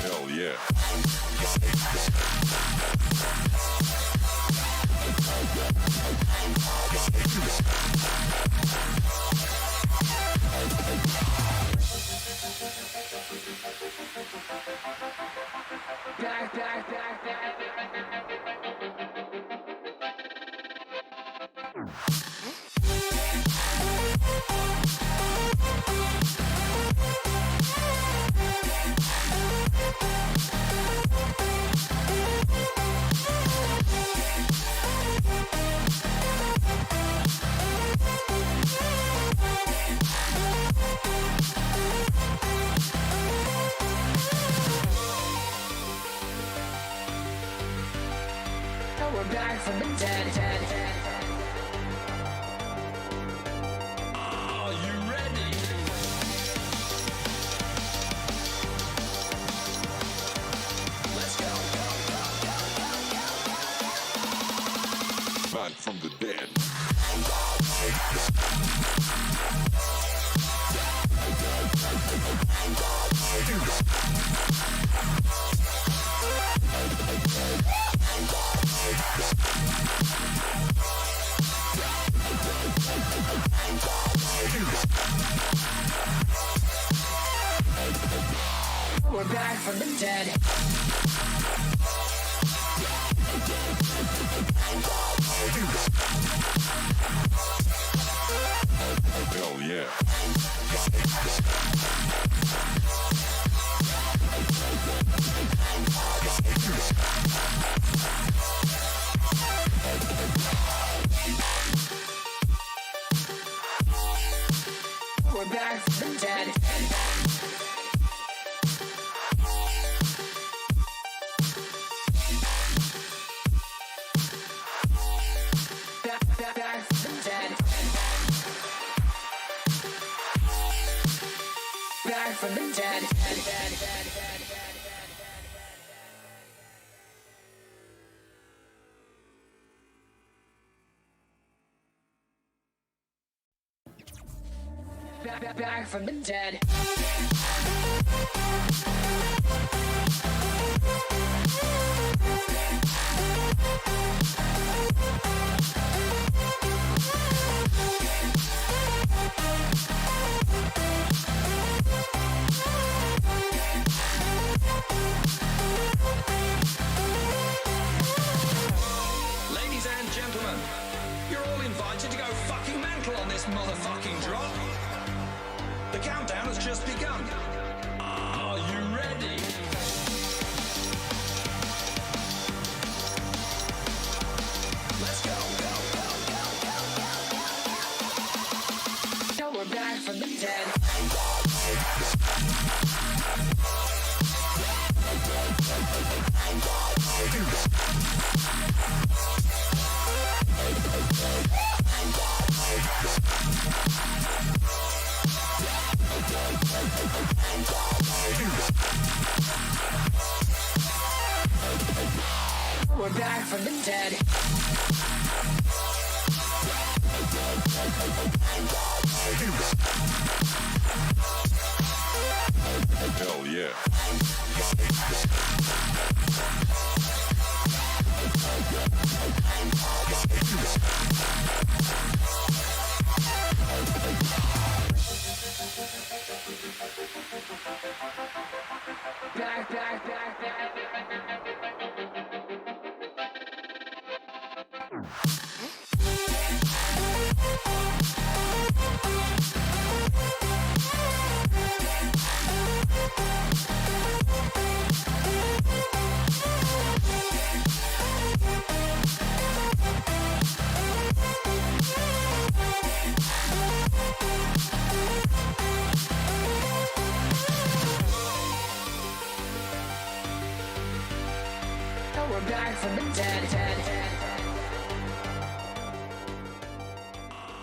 Hell yeah. We're back from the dead. Are you ready? Let's go. Man from the dead. We're back from the dead. Hell yeah. We're back from the dead. Back from the dead. Back from the dead. Back from the dead. Ladies and gentlemen, you're all invited to go fucking mental on this motherfucking drop. The countdown has just begun. Are you ready? Let's go. Now we're back from the dead. We're back from the dead. Hell yeah. Back. We're back from the dead.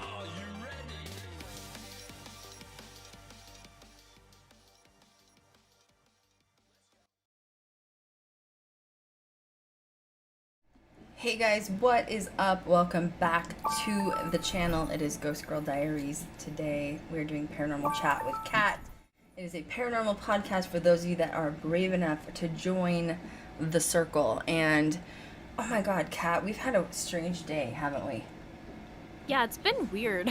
Are you ready? Hey guys, what is up? Welcome back to the channel. It is Ghost Girl Diaries. Today we're doing paranormal chat with Kat. It is a paranormal podcast for those of you that are brave enough to join the circle. And oh my God, Kat, we've had a strange day, haven't we? Yeah, it's been weird.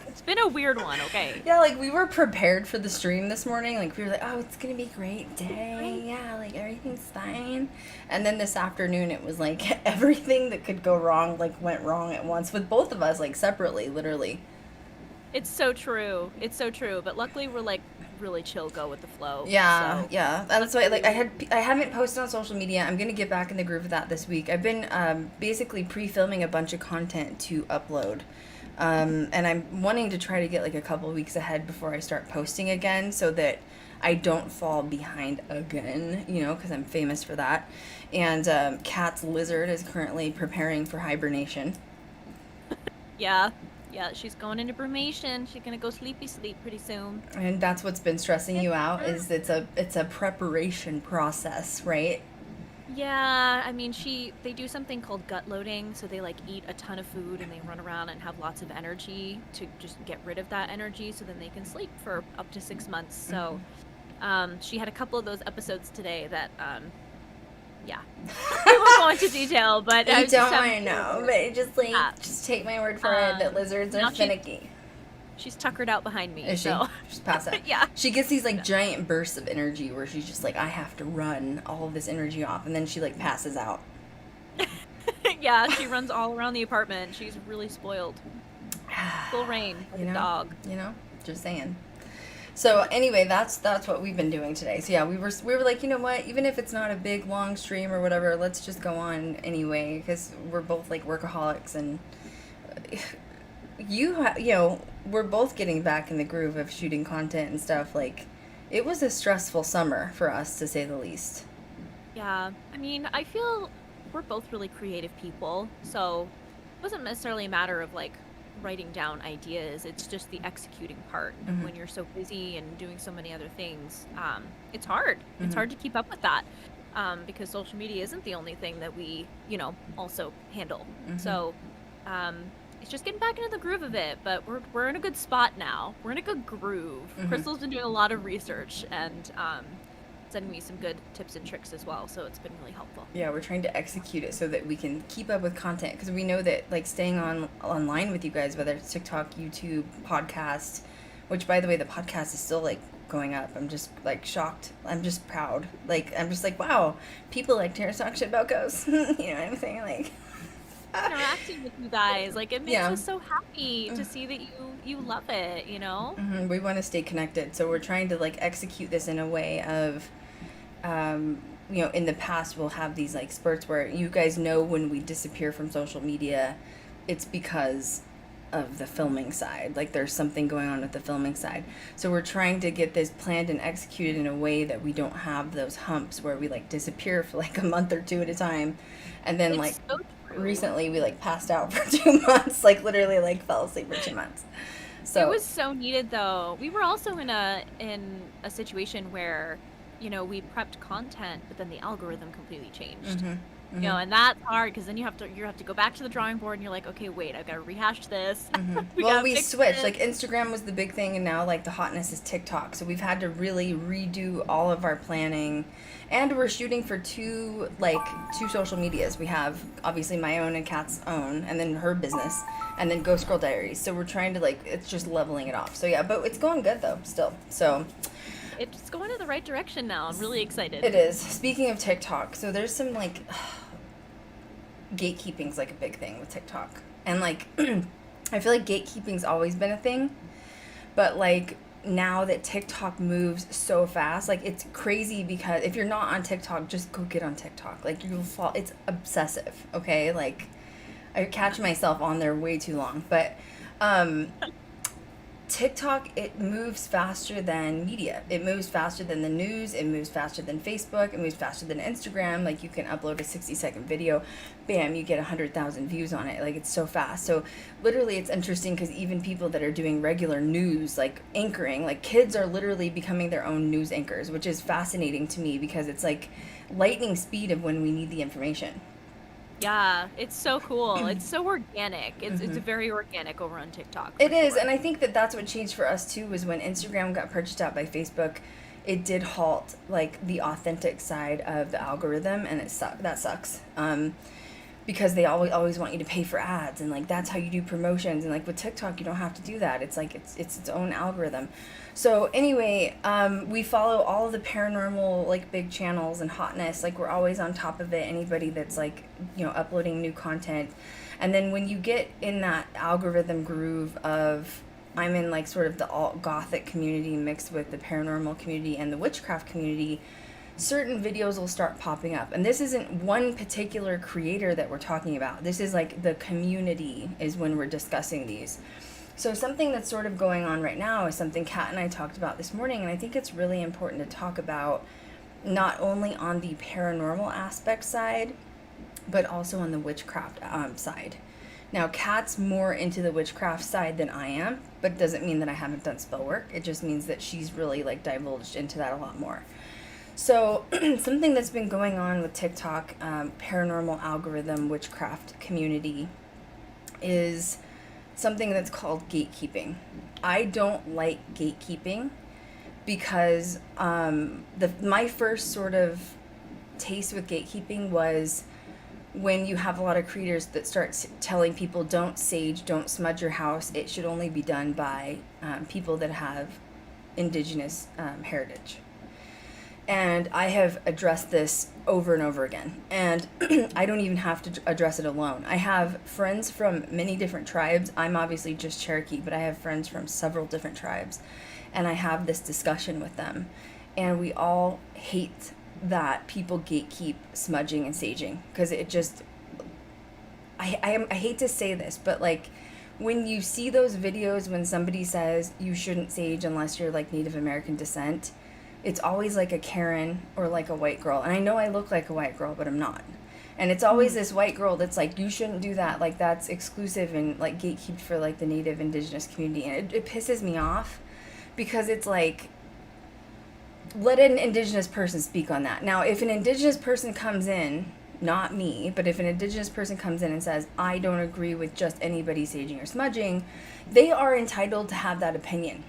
It's been a weird one, okay? Yeah, like we were prepared for the stream this morning. Like we were like, oh, it's gonna be a great day. Yeah, like everything's fine. And then this afternoon, it was like everything that could go wrong, like went wrong at once with both of us, like separately, literally. It's so true. It's so true. But luckily, we're like really chill, go with the flow. Yeah, so. yeah. That's why, like, I haven't posted on social media. I'm gonna get back in the groove of that this week. I've been basically pre-filming a bunch of content to upload, and I'm wanting to try to get like a couple weeks ahead before I start posting again, so that I don't fall behind again. You know, because I'm famous for that. And Kat's lizard is currently preparing for hibernation. Yeah, she's going into brumation. She's gonna go sleep pretty soon. And that's what's been stressing you out, is it's a preparation process, right? Yeah, I mean, they do something called gut loading, so they like eat a ton of food and they run around and have lots of energy to just get rid of that energy, so then they can sleep for up to 6 months. So, she had a couple of those episodes today that, yeah, I won't go into detail, but I don't want to know, but just like, just take my word for it that lizards are finicky. She's tuckered out behind me. Is she? So. She's passed out. Yeah. She gets these like giant bursts of energy where she's just like, I have to run all of this energy off, and then she like passes out. Yeah, she runs all around the apartment. She's really spoiled. Full reign with a dog. You know, just saying. So anyway, that's what we've been doing today. So yeah, we were like, you know what? Even if it's not a big long stream or whatever, let's just go on anyway, because we're both like workaholics, and you know, we're both getting back in the groove of shooting content and stuff. Like, it was a stressful summer for us, to say the least. Yeah, I mean, I feel we're both really creative people, so it wasn't necessarily a matter of like writing down ideas. It's just the executing part. When you're so busy and doing so many other things, it's hard. It's hard to keep up with that, because social media isn't the only thing that we, you know, also handle. So it's just getting back into the groove of it, but we're in a good spot now. We're in a good groove. Krystal's been doing a lot of research and sending me some good tips and tricks as well, so it's been really helpful. Yeah, we're trying to execute it so that we can keep up with content, because we know that like staying online with you guys, whether it's TikTok, YouTube, podcast, which by the way, the podcast is still like going up. I'm just like shocked. I'm just proud. Like, I'm just like, wow, people like to talk shit about ghosts. You know what I'm saying? Like, interacting with you guys, like, it makes us so happy to see that you love it, you know. We want to stay connected, so we're trying to like execute this in a way of you know, in the past we'll have these like spurts where you guys know when we disappear from social media, it's because of the filming side. Like, there's something going on with the filming side. So we're trying to get this planned and executed in a way that we don't have those humps where we like disappear for like a month or two at a time, and then It's like so true. recently we like passed out for 2 months, like literally like fell asleep for 2 months. So it was so needed, though. We were also in a situation where, you know, we prepped content, but then the algorithm completely changed. You know, and that's hard, because then you have to go back to the drawing board, and you're like, okay, wait, I've got to rehash this. we switched. Like, Instagram was the big thing, and now like the hotness is TikTok. So we've had to really redo all of our planning, and we're shooting for two social medias. We have obviously my own and Kat's own, and then her business, and then Ghost Girl Diaries. So we're trying to like, it's just leveling it off. So yeah, but it's going good though still. So it's going in the right direction now. I'm really excited. it is. Speaking of TikTok, so there's some like gatekeeping's like a big thing with TikTok, and like I feel like gatekeeping's always been a thing, but like now that TikTok moves so fast, like it's crazy, because if you're not on TikTok, just go get on TikTok. Like, you'll fall. It's obsessive. Okay, like I catch myself on there way too long, but TikTok, it moves faster than media. It moves faster than the news. It moves faster than Facebook. It moves faster than Instagram. Like, you can upload a 60-second video, bam, you get 100,000 views on it. Like, it's so fast. So literally, it's interesting, because even people that are doing regular news, like anchoring, like kids are literally becoming their own news anchors, which is fascinating to me, because it's like lightning speed of when we need the information. Yeah, it's so cool. It's so organic. It's very organic over on TikTok. It for is, sure. and I think that that's what changed for us too. Was when Instagram got purchased out by Facebook, it did halt like the authentic side of the algorithm, and that sucks. Because they always want you to pay for ads, and like that's how you do promotions, and like with TikTok you don't have to do that. It's like it's its own algorithm. So anyway, we follow all of the paranormal like big channels and hotness. Like we're always on top of it. Anybody that's like uploading new content, and then when you get in that algorithm groove of I'm in like sort of the alt gothic community mixed with the paranormal community and the witchcraft community, certain videos will start popping up. And this isn't one particular creator that we're talking about. This is like the community is when we're discussing these. So something that's sort of going on right now is something Kat and I talked about this morning, and I think it's really important to talk about not only on the paranormal aspect side, but also on the witchcraft side. Now, Kat's more into the witchcraft side than I am, but it doesn't mean that I haven't done spell work. It just means that she's really like divulged into that a lot more. So something that's been going on with TikTok, paranormal algorithm, witchcraft community, is something that's called gatekeeping. I don't like gatekeeping because my first sort of taste with gatekeeping was when you have a lot of creators that start telling people don't sage, don't smudge your house. It should only be done by people that have indigenous heritage. And I have addressed this over and over again. And I don't even have to address it alone. I have friends from many different tribes. I'm obviously just Cherokee, but I have friends from several different tribes. And I have this discussion with them. And we all hate that people gatekeep smudging and saging. Because it just... I hate to say this, but like... when you see those videos when somebody says you shouldn't sage unless you're like Native American descent, it's always like a Karen or like a white girl. And I know I look like a white girl, but I'm not. And it's always this white girl that's like, you shouldn't do that. Like that's exclusive and like gatekept for like the Native indigenous community. And it pisses me off because it's like, let an indigenous person speak on that. Now, if an indigenous person comes in, not me, but if an indigenous person comes in and says, I don't agree with just anybody saging or smudging, they are entitled to have that opinion.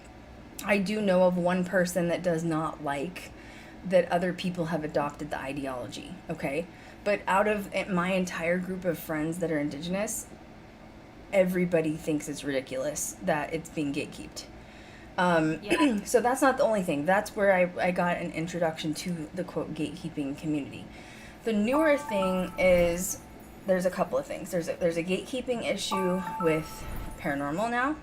I do know of one person that does not like that other people have adopted the ideology, okay? But out of my entire group of friends that are indigenous, everybody thinks it's ridiculous that it's being gatekept. So that's not the only thing. That's where I got an introduction to the, quote, gatekeeping community. The newer thing is, there's a couple of things. There's a gatekeeping issue with paranormal now.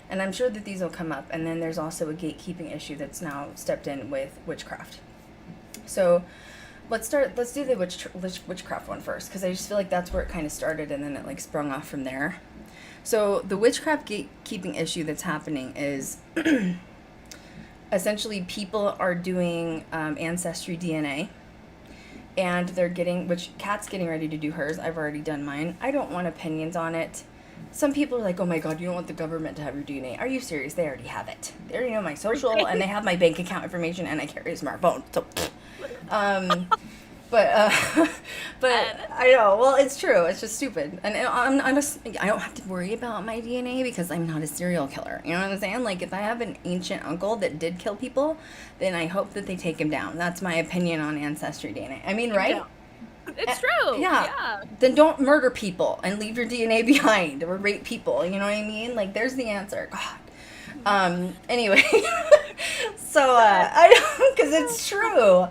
And I'm sure that these will come up. And then there's also a gatekeeping issue that's now stepped in with witchcraft. So let's do the witchcraft one first, because I just feel like that's where it kind of started, and then it like sprung off from there. So the witchcraft gatekeeping issue that's happening is essentially people are doing ancestry DNA, and they're getting, which Kat's getting ready to do hers. I've already done mine. I don't want opinions on it. Some people are like, oh my God, you don't want the government to have your DNA. Are you serious? They already have it. They already know my social, and they have my bank account information, and I carry a smartphone. So, but I know. Well, it's true. It's just stupid, and I don't have to worry about my DNA because I'm not a serial killer. You know what I'm saying? Like, if I have an ancient uncle that did kill people, then I hope that they take him down. That's my opinion on ancestry DNA. I mean, right? It's true. Yeah. Then don't murder people and leave your DNA behind or rape people. You know what I mean? Like, there's the answer. God. Anyway, so because it's true.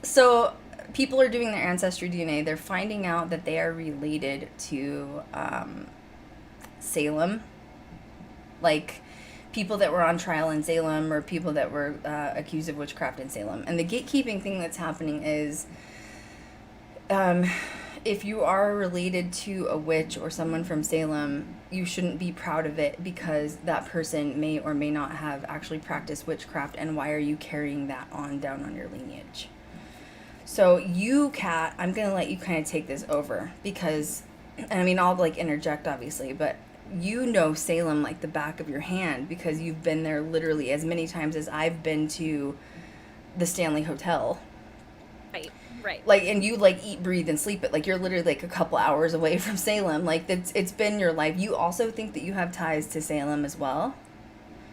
So people are doing their ancestry DNA. They're finding out that they are related to Salem, like people that were on trial in Salem or people that were accused of witchcraft in Salem. And the gatekeeping thing that's happening is, if you are related to a witch or someone from Salem, you shouldn't be proud of it because that person may or may not have actually practiced witchcraft, and why are you carrying that on down on your lineage? So you, Kat, I'm going to let you kind of take this over because, and I mean, I'll like interject obviously, but you know Salem like the back of your hand because you've been there literally as many times as I've been to the Stanley Hotel. Right. Right. Like, and you like eat, breathe, and sleep it. Like, you're literally like a couple hours away from Salem. Like, it's been your life. You also think that you have ties to Salem as well?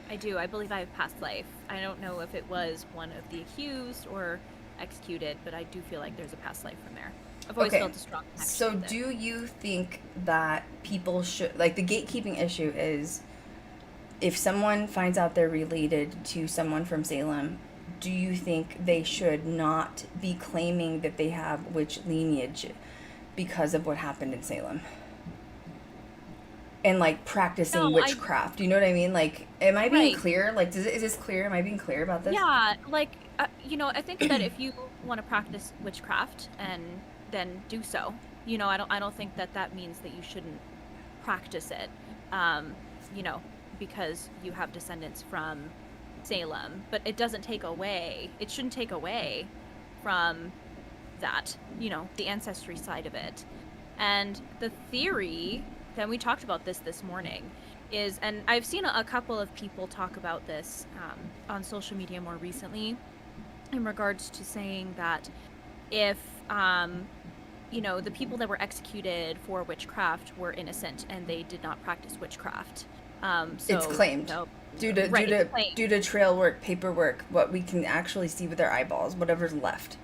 I do. I believe I have past life. I don't know if it was one of the accused or executed, but I do feel like there's a past life from there. I've always felt a strong connection So with it. do you think that people should, like, the gatekeeping issue is if someone finds out they're related to someone from Salem, do you think they should not be claiming that they have witch lineage because of what happened in Salem? And like practicing No, witchcraft. Do you know what I mean? Like, am I being Right. clear? Like, is this clear? Am I being clear about this? Yeah, like, I think that if you want to practice witchcraft and then do so, I don't think that that means that you shouldn't practice it, you know, because you have descendants from Salem. But it shouldn't take away from that, the ancestry side of it. And the theory, and we talked about this morning, is, and I've seen a couple of people talk about this on social media more recently in regards to saying that if, the people that were executed for witchcraft were innocent and they did not practice witchcraft. It's claimed. Due to trail work, paperwork, what we can actually see with our eyeballs, whatever's left,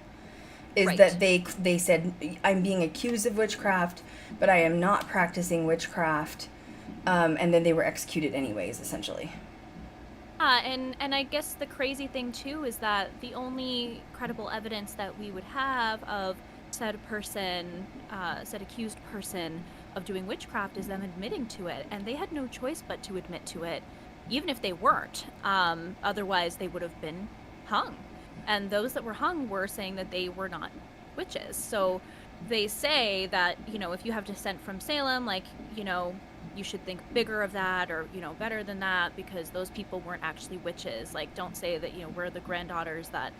is Right. that they said, I'm being accused of witchcraft, but I am not practicing witchcraft, and then they were executed anyways, essentially. And I guess the crazy thing too is that the only credible evidence that we would have of said accused person of doing witchcraft is them admitting to it, and they had no choice but to admit to it, even if they weren't. Otherwise, they would have been hung. And those that were hung were saying that they were not witches. So they say that, if you have descent from Salem, like, you should think bigger of that, or, better than that, because those people weren't actually witches. Like, don't say that, we're the granddaughters that,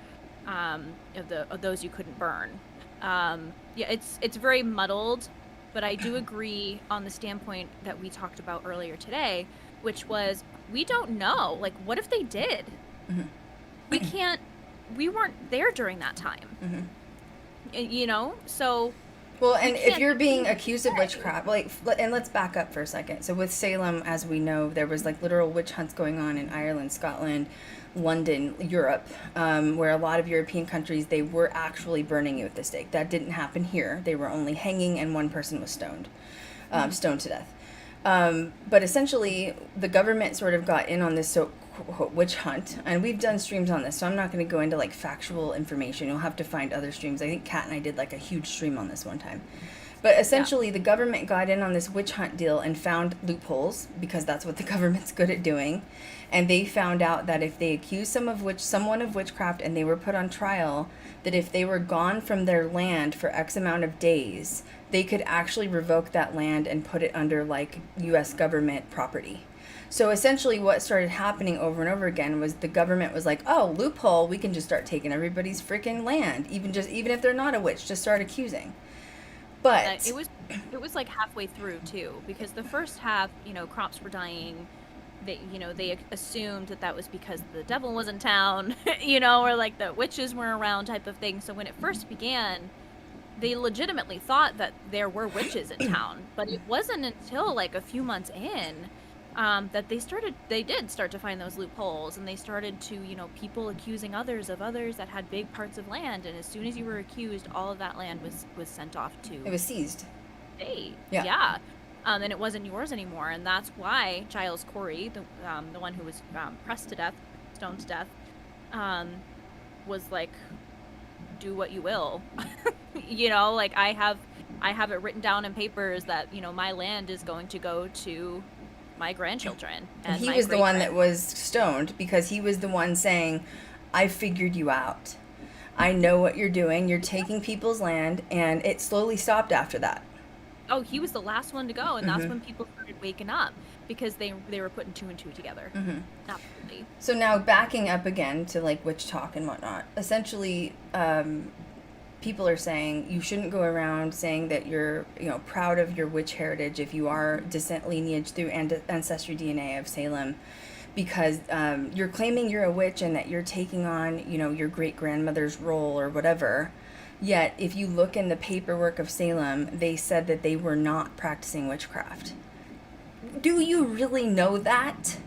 of those you couldn't burn. It's very muddled, but I do agree on the standpoint that we talked about earlier today, which was, we don't know. Like, what if they did? Mm-hmm. We weren't there during that time. Mm-hmm. So. Well, and if can't you're being really accused of say. witchcraft, and let's back up for a second. So with Salem, as we know, there was like literal witch hunts going on in Ireland, Scotland, London, Europe, where a lot of European countries, they were actually burning you at the stake. That didn't happen here. They were only hanging, and one person was stoned to death. But essentially, the government sort of got in on this so-called witch hunt, and we've done streams on this, so I'm not going to go into like factual information. You'll have to find other streams. I think Kat and I did like a huge stream on this one time. But essentially, the government got in on this witch hunt deal and found loopholes, because that's what the government's good at doing. And they found out that if they accused someone of witchcraft and they were put on trial, that if they were gone from their land for X amount of days, they could actually revoke that land and put it under like U.S. government property. So essentially what started happening over and over again was the government was like, oh, loophole, we can just start taking everybody's freaking land, even if they're not a witch, just start accusing. But It was like halfway through too, because the first half, crops were dying. They assumed that was because the devil was in town, or like the witches were around type of thing. So when it first began, they legitimately thought that there were witches in town, but it wasn't until like a few months in that they did start to find those loopholes, and they started to, people accusing others of others that had big parts of land, and as soon as you were accused, all of that land was sent off to it was seized. state. Yeah. And it wasn't yours anymore, and that's why Giles Corey, the one who was pressed to death, stoned to death, was like, do what you will. Like I have it written down in papers that my land is going to go to my grandchildren. And he was the one that was stoned because he was the one saying, I figured you out. I know what you're doing. You're taking people's land, and it slowly stopped after that. Oh, he was the last one to go, and that's when people started waking up, because they were putting two and two together. Absolutely. So now backing up again to like witch talk and whatnot, essentially people are saying you shouldn't go around saying that you're proud of your witch heritage if you are descent lineage through ancestry DNA of Salem, because you're claiming you're a witch and that you're taking on your great grandmother's role or whatever. Yet, if you look in the paperwork of Salem, they said that they were not practicing witchcraft. Do you really know that?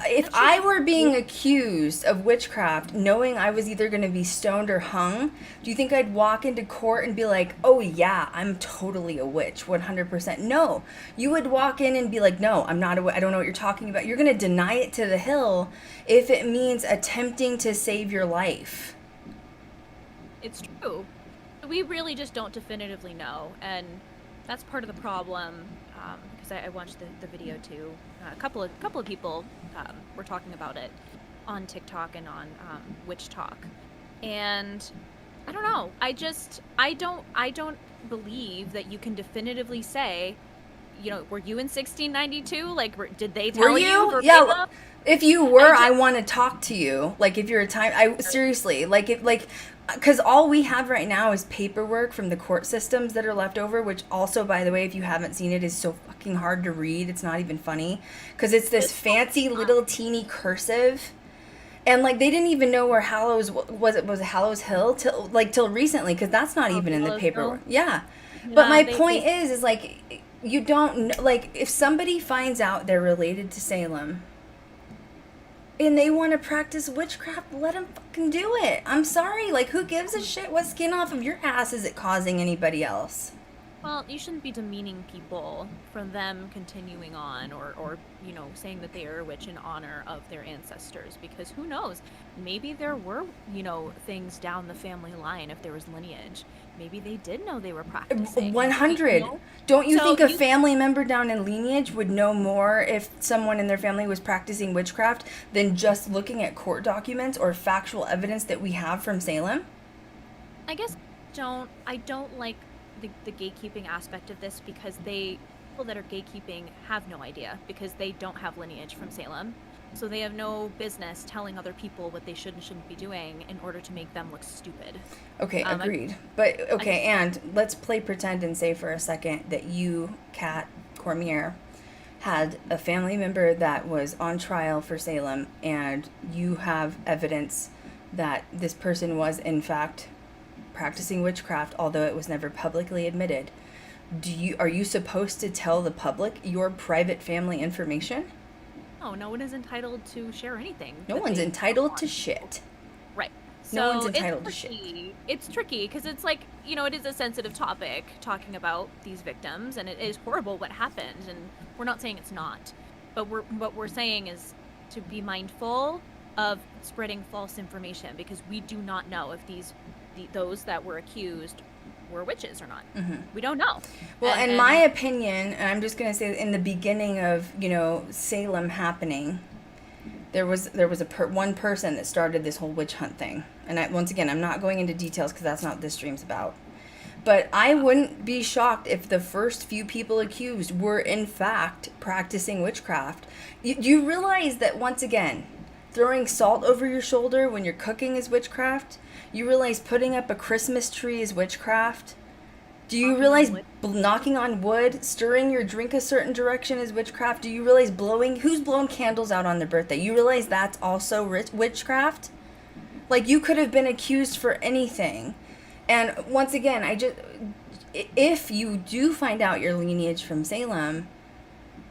If I were being accused of witchcraft, knowing I was either going to be stoned or hung, do you think I'd walk into court and be like, oh yeah, I'm totally a witch, 100%? No. You would walk in and be like, no, I'm not a witch. I don't know what you're talking about. You're going to deny it to the hill if it means attempting to save your life. It's true. We really just don't definitively know, and that's part of the problem. Because I watched the video too. A couple of people were talking about it on TikTok and on Witch Talk, and I don't know. I don't believe that you can definitively say, you know, were you in 1692? Like, did they tell you? Yeah. Verbatim? If you were, I want to talk to you. Like, if you're a time, seriously, because all we have right now is paperwork from the court systems that are left over, which also, by the way, if you haven't seen it, is so fucking hard to read. It's not even funny, because it's this fancy little teeny cursive, and like they didn't even know where Hallows was. It was Hallows Hill till recently, because that's not even in the paperwork. Yeah, but my point is like, you don't know, like, if somebody finds out they're related to Salem and they want to practice witchcraft, let them fucking do it. I'm sorry. Like, who gives a shit? What skin off of your ass is it causing anybody else? Well, you shouldn't be demeaning people from them continuing on or you know, saying that they are a witch in honor of their ancestors, because who knows? Maybe there were, you know, things down the family line if there was lineage. Maybe they did know they were practicing. 100. You know? Don't you So think a family member down in lineage would know more if someone in their family was practicing witchcraft than just looking at court documents or factual evidence that we have from Salem? I guess I don't like the gatekeeping aspect of this, because people that are gatekeeping have no idea, because they don't have lineage from Salem. So they have no business telling other people what they should and shouldn't be doing in order to make them look stupid. Okay, agreed. And let's play pretend and say for a second that you, Kat Cormier, had a family member that was on trial for Salem, and you have evidence that this person was in fact practicing witchcraft, although it was never publicly admitted. Are you supposed to tell the public your private family information? No one is entitled to share anything. No one's entitled to shit. Right. No one's So entitled to shit. It's tricky because it's like, you know, it is a sensitive topic talking about these victims, and it is horrible what happened, and we're not saying it's not. But what we're saying is to be mindful of spreading false information, because we do not know if those that were accused were witches or not. Mm-hmm. We don't know. Well, in my opinion, and I'm just going to say, in the beginning of, you know, Salem happening, there was one person that started this whole witch hunt thing. And once again, I'm not going into details because that's not what this stream's about. But I wouldn't be shocked if the first few people accused were in fact practicing witchcraft. You realize that, once again, throwing salt over your shoulder when you're cooking is witchcraft? You realize putting up a Christmas tree is witchcraft? Do you realize knocking on wood, stirring your drink a certain direction is witchcraft? Do you realize who's blowing candles out on their birthday? You realize that's also witchcraft? Like, you could have been accused for anything. And once again, if you do find out your lineage from Salem,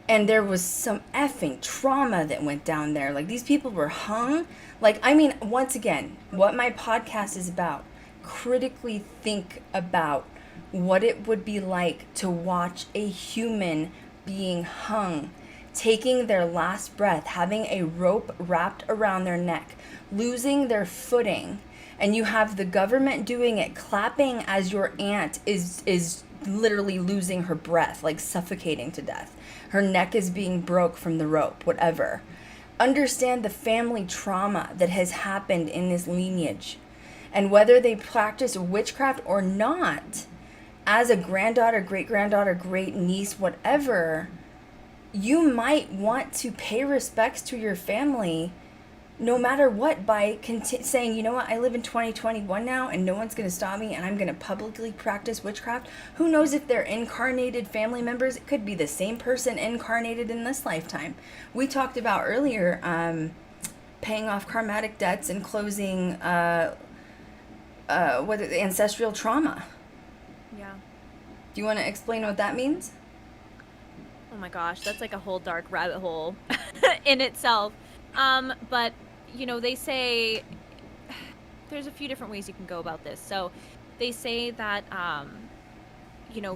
and there was some effing trauma that went down there, like these people were hung, like, I mean, once again, what my podcast is about, critically think about what it would be like to watch a human being hung, taking their last breath, having a rope wrapped around their neck, losing their footing, and you have the government doing it, clapping as your aunt is literally losing her breath, like suffocating to death. Her neck is being broke from the rope, whatever. Understand the family trauma that has happened in this lineage. And whether they practice witchcraft or not, as a granddaughter, great-granddaughter, great-niece, whatever, you might want to pay respects to your family no matter what, by saying, you know what, I live in 2021 now, and no one's going to stop me, and I'm going to publicly practice witchcraft. Who knows if they're incarnated family members? It could be the same person incarnated in this lifetime. We talked about earlier paying off karmatic debts and closing ancestral trauma. Yeah. Do you want to explain what that means? Oh my gosh, that's like a whole dark rabbit hole in itself. But they say there's a few different ways you can go about this. So they say that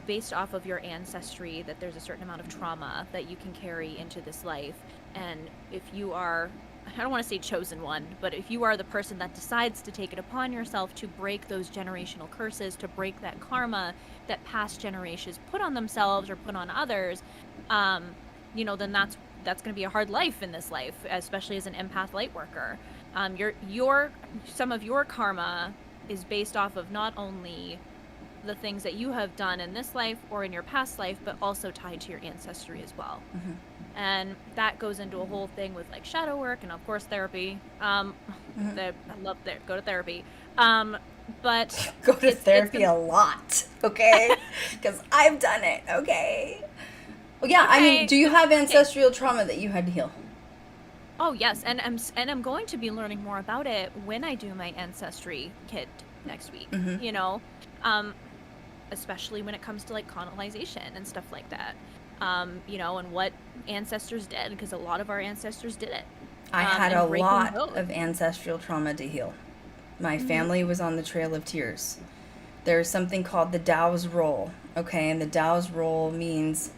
based off of your ancestry, that there's a certain amount of trauma that you can carry into this life. And if you are, I don't want to say chosen one, but if you are the person that decides to take it upon yourself to break those generational curses, to break that karma that past generations put on themselves or put on others, then that's going to be a hard life in this life, especially as an empath light worker. Some of your karma is based off of not only the things that you have done in this life or in your past life, but also tied to your ancestry as well. Mm-hmm. And that goes into a whole thing with like shadow work and of course therapy. I love go to therapy. But go to therapy a lot, okay? Because I've done it, okay? Well, yeah, okay. I mean, do you have ancestral trauma that you had to heal? Oh yes, and I'm going to be learning more about it when I do my ancestry kit next week. Mm-hmm. Especially when it comes to like colonization and stuff like that. And what ancestors did, because a lot of our ancestors did it. I had a lot of ancestral trauma to heal. My family was on the Trail of Tears. There's something called the Tao's Roll, okay? And the Tao's Roll means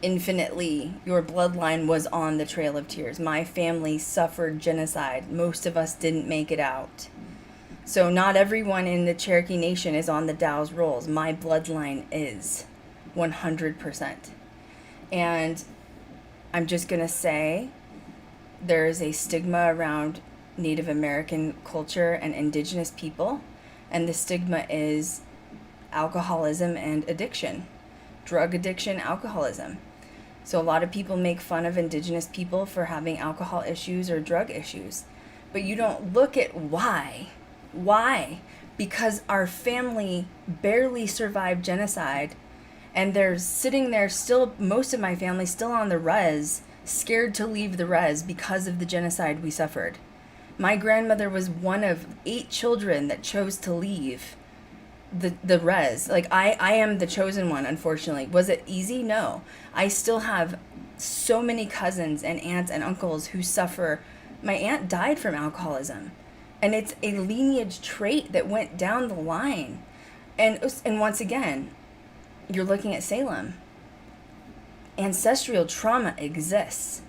infinitely your bloodline was on the Trail of Tears. My family suffered genocide. Most of us didn't make it out. So not everyone in the Cherokee Nation is on the Tao's Rolls. My bloodline is 100%. And I'm just going to say there is a stigma around Native American culture and indigenous people. And the stigma is alcoholism and addiction. Drug addiction, alcoholism. So a lot of people make fun of indigenous people for having alcohol issues or drug issues. But you don't look at why. Why? Because our family barely survived genocide. And they're sitting there still, most of my family still on the res, scared to leave the res because of the genocide we suffered. My grandmother was one of 8 children that chose to leave the res. Like, I am the chosen one, unfortunately. Was it easy? No. I still have so many cousins and aunts and uncles who suffer. My aunt died from alcoholism. And it's a lineage trait that went down the line. And once again, you're looking at Salem. Ancestral trauma exists.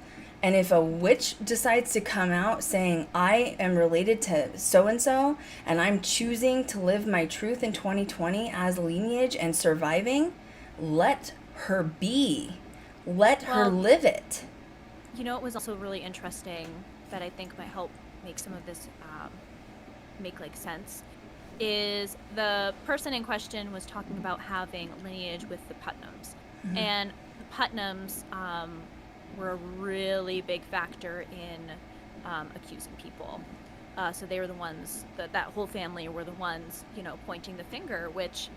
And if a witch decides to come out saying, I am related to so-and-so, and I'm choosing to live my truth in 2020 as lineage and surviving, let her be. Let her live it. It was also really interesting that I think might help make some of this make like sense, is the person in question was talking about having lineage with the Putnams. Mm-hmm. And the Putnams were a really big factor in accusing people. So they were the ones, that whole family were the ones, pointing the finger, which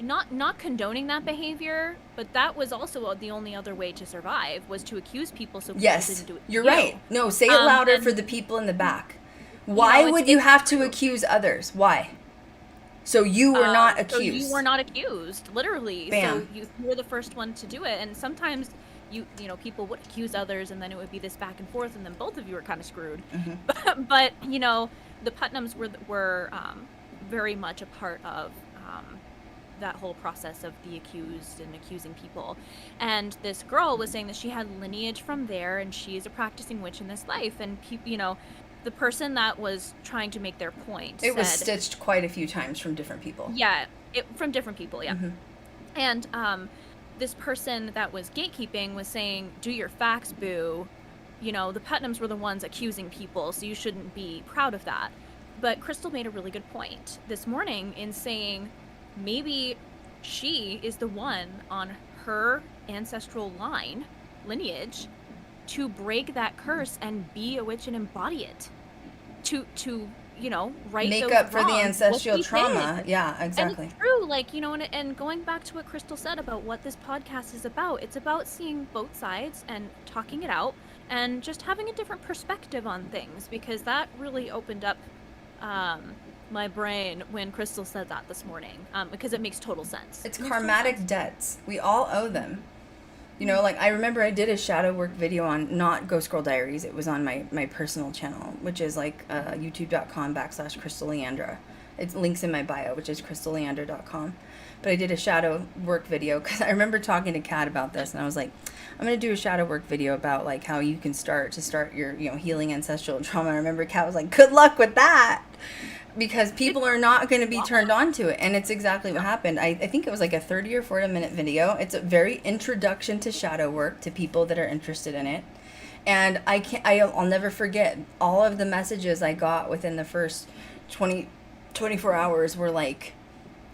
not condoning that behavior, but that was also the only other way to survive, was to accuse people so people didn't do it. You're right. No, say it louder for the people in the back. Why would you have to accuse others? Why? So you were not accused. So you were not accused, literally. Bam. So you were the first one to do it. And sometimes people would accuse others, and then it would be this back and forth, and then both of you were kind of screwed. Mm-hmm. But the Putnams were very much a part of that whole process of the accused and accusing people. And this girl was saying that she had lineage from there, and she is a practicing witch in this life. And the person that was trying to make their point was stitched quite a few times from different people. Yeah, from different people, yeah. Mm-hmm. And this person that was gatekeeping was saying, do your facts, boo. The Putnams were the ones accusing people, so you shouldn't be proud of that. But Krystal made a really good point this morning in saying maybe she is the one on her ancestral lineage to break that curse and be a witch and embody it, to right, make those up for the wrongs, ancestral trauma. Yeah, exactly. And it's true, and going back to what Krystal said about what this podcast is about, it's about seeing both sides and talking it out and just having a different perspective on things, because that really opened up my brain when Krystal said that this morning, because it makes total sense. It's It makes total karmatic sense. debts. We all owe them. You know, like I remember I did a shadow work video on not Ghost Girl Diaries. It was on my personal channel, which is like youtube.com/Krystal Leandra. It links in my bio, which is krystalleandra.com. But I did a shadow work video because I remember talking to Kat about this, and I was like, I'm gonna do a shadow work video about like how you can start your healing ancestral trauma. I remember Kat was like, good luck with that. Because people are not going to be turned on to it. And it's exactly what happened. I think it was like a 30 or 40 minute video. It's a very introduction to shadow work to people that are interested in it. And I'll never forget all of the messages I got within the first 24 hours were like,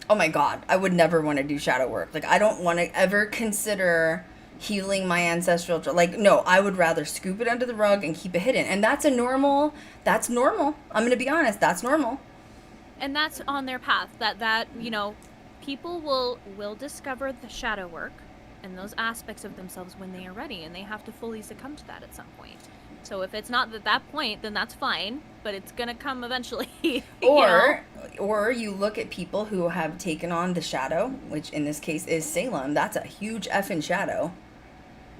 oh my God, I would never want to do shadow work. Like, I don't want to ever consider healing my ancestral, like, no, I would rather scoop it under the rug and keep it hidden. And that's normal. I'm going to be honest. That's normal. And that's on their path. That people will discover the shadow work and those aspects of themselves when they are ready, and they have to fully succumb to that at some point. So if it's not at that point, then that's fine, but it's gonna come eventually. Or you look at people who have taken on the shadow, which in this case is Salem. That's a huge effing shadow.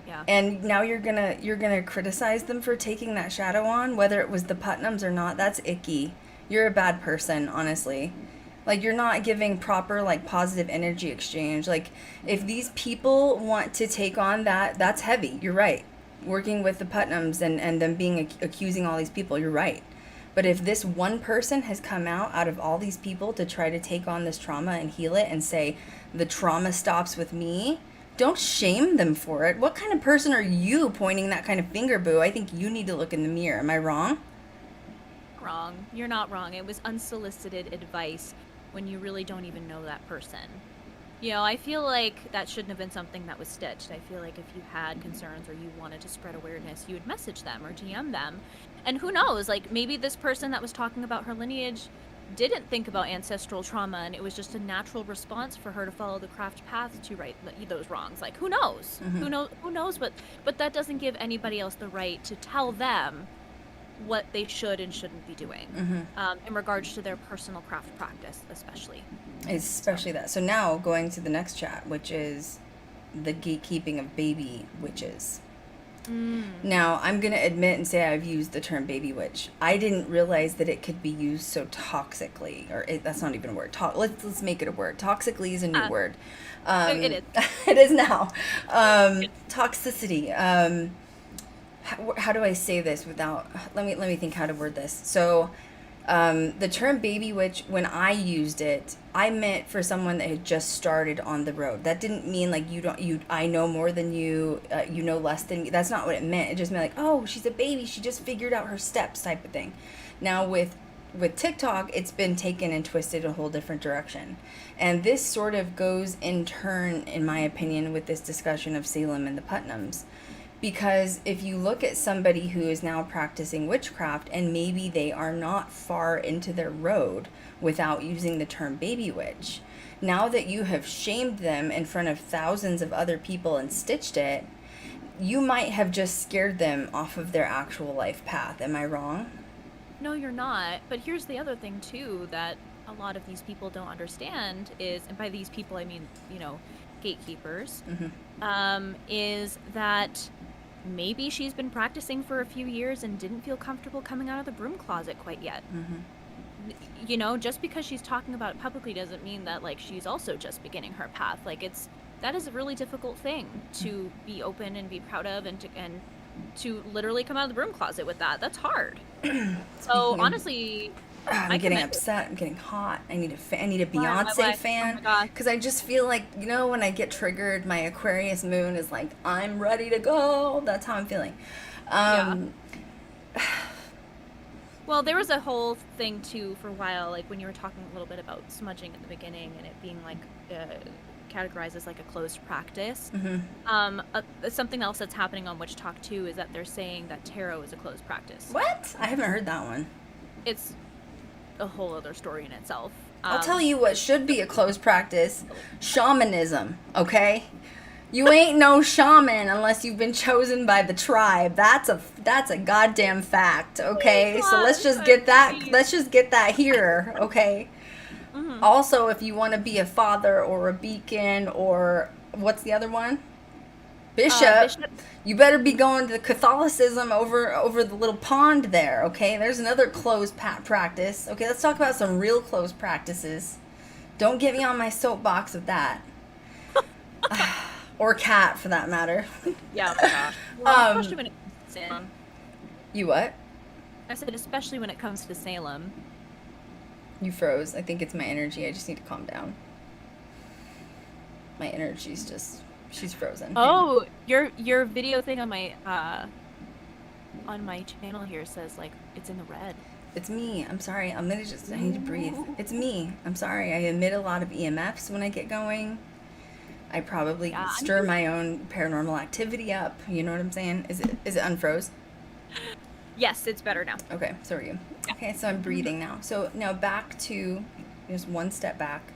Yeah. And now you're gonna criticize them for taking that shadow on, whether it was the Putnams or not. That's icky. You're a bad person, honestly. Like, you're not giving proper, like, positive energy exchange. Like, if these people want to take on that, that's heavy. You're right. Working with the Putnams and them being accusing all these people, you're right. But if this one person has come out of all these people to try to take on this trauma and heal it and say, the trauma stops with me, don't shame them for it. What kind of person are you pointing that kind of finger, boo? I think you need to look in the mirror. Am I wrong? Wrong. You're not wrong. It was unsolicited advice when you really don't even know that person. I feel like that shouldn't have been something that was stitched. I feel like if you had concerns or you wanted to spread awareness, you would message them or DM them. And who knows, like, maybe this person that was talking about her lineage didn't think about ancestral trauma, and it was just a natural response for her to follow the craft path to right those wrongs. Like, who knows? Mm-hmm. Who knows? But that doesn't give anybody else the right to tell them what they should and shouldn't be doing, in regards to their personal craft practice, especially That. So now going to the next chat, which is the gatekeeping of baby witches. Now, I'm going to admit and say I've used the term baby witch. I didn't realize that it could be used so toxically, that's not even a word. Let's make it a word. Toxically is a new word. It is. It is now. Toxicity. How do I say this without? Let me think how to word this. So, the term baby witch, when I used it, I meant for someone that had just started on the road. That didn't mean like I know more than you, you know less than me. That's not what it meant. It just meant like, oh, she's a baby. She just figured out her steps type of thing. Now with TikTok, it's been taken and twisted a whole different direction. And this sort of goes in turn, in my opinion, with this discussion of Salem and the Putnams. Because if you look at somebody who is now practicing witchcraft and maybe they are not far into their road without using the term baby witch, now that you have shamed them in front of thousands of other people and stitched it, you might have just scared them off of their actual life path. Am I wrong? No, you're not. But here's the other thing, too, that a lot of these people don't understand is, and by these people I mean, gatekeepers, is that maybe she's been practicing for a few years and didn't feel comfortable coming out of the broom closet quite yet. Just because she's talking about it publicly doesn't mean that, like, she's also just beginning her path. Like, that is a really difficult thing to be open and be proud of, and to literally come out of the broom closet with that. That's hard. So honestly, I'm getting upset. I'm getting hot. I need a Beyonce fan. Oh my God. Because I just feel like, when I get triggered, my Aquarius moon is like, I'm ready to go. That's how I'm feeling. Well, there was a whole thing, too, for a while, like, when you were talking a little bit about smudging at the beginning and it being, like, categorized as, like, a closed practice. Something else that's happening on Witch Talk, too, is that they're saying that tarot is a closed practice. What? I haven't heard that one. It's a whole other story in itself. I'll tell you what should be a closed practice. Shamanism, okay? You ain't no shaman unless you've been chosen by the tribe. That's a goddamn fact, okay? So let's just get that here, okay? Also, if you want to be a father or a beacon or what's the other one? Bishop. You better be going to Catholicism over the little pond there, okay? There's another closed practice. Okay, let's talk about some real closed practices. Don't get me on my soapbox with that. Or cat, for that matter. Yeah, oh my gosh. Well, especially when it comes to Salem. You what? I said, especially when it comes to Salem. You froze. I think it's my energy. I just need to calm down. My energy's just... She's frozen. Oh, your video thing on my channel here says, like, it's in the red. It's me. I'm sorry. I need to breathe. It's me. I'm sorry. I emit a lot of EMFs when I get going. I probably stir my own paranormal activity up. You know what I'm saying? Is it unfroze? Yes, it's better now. Okay, so are you. Okay, so I'm breathing now. So now back to just one step back,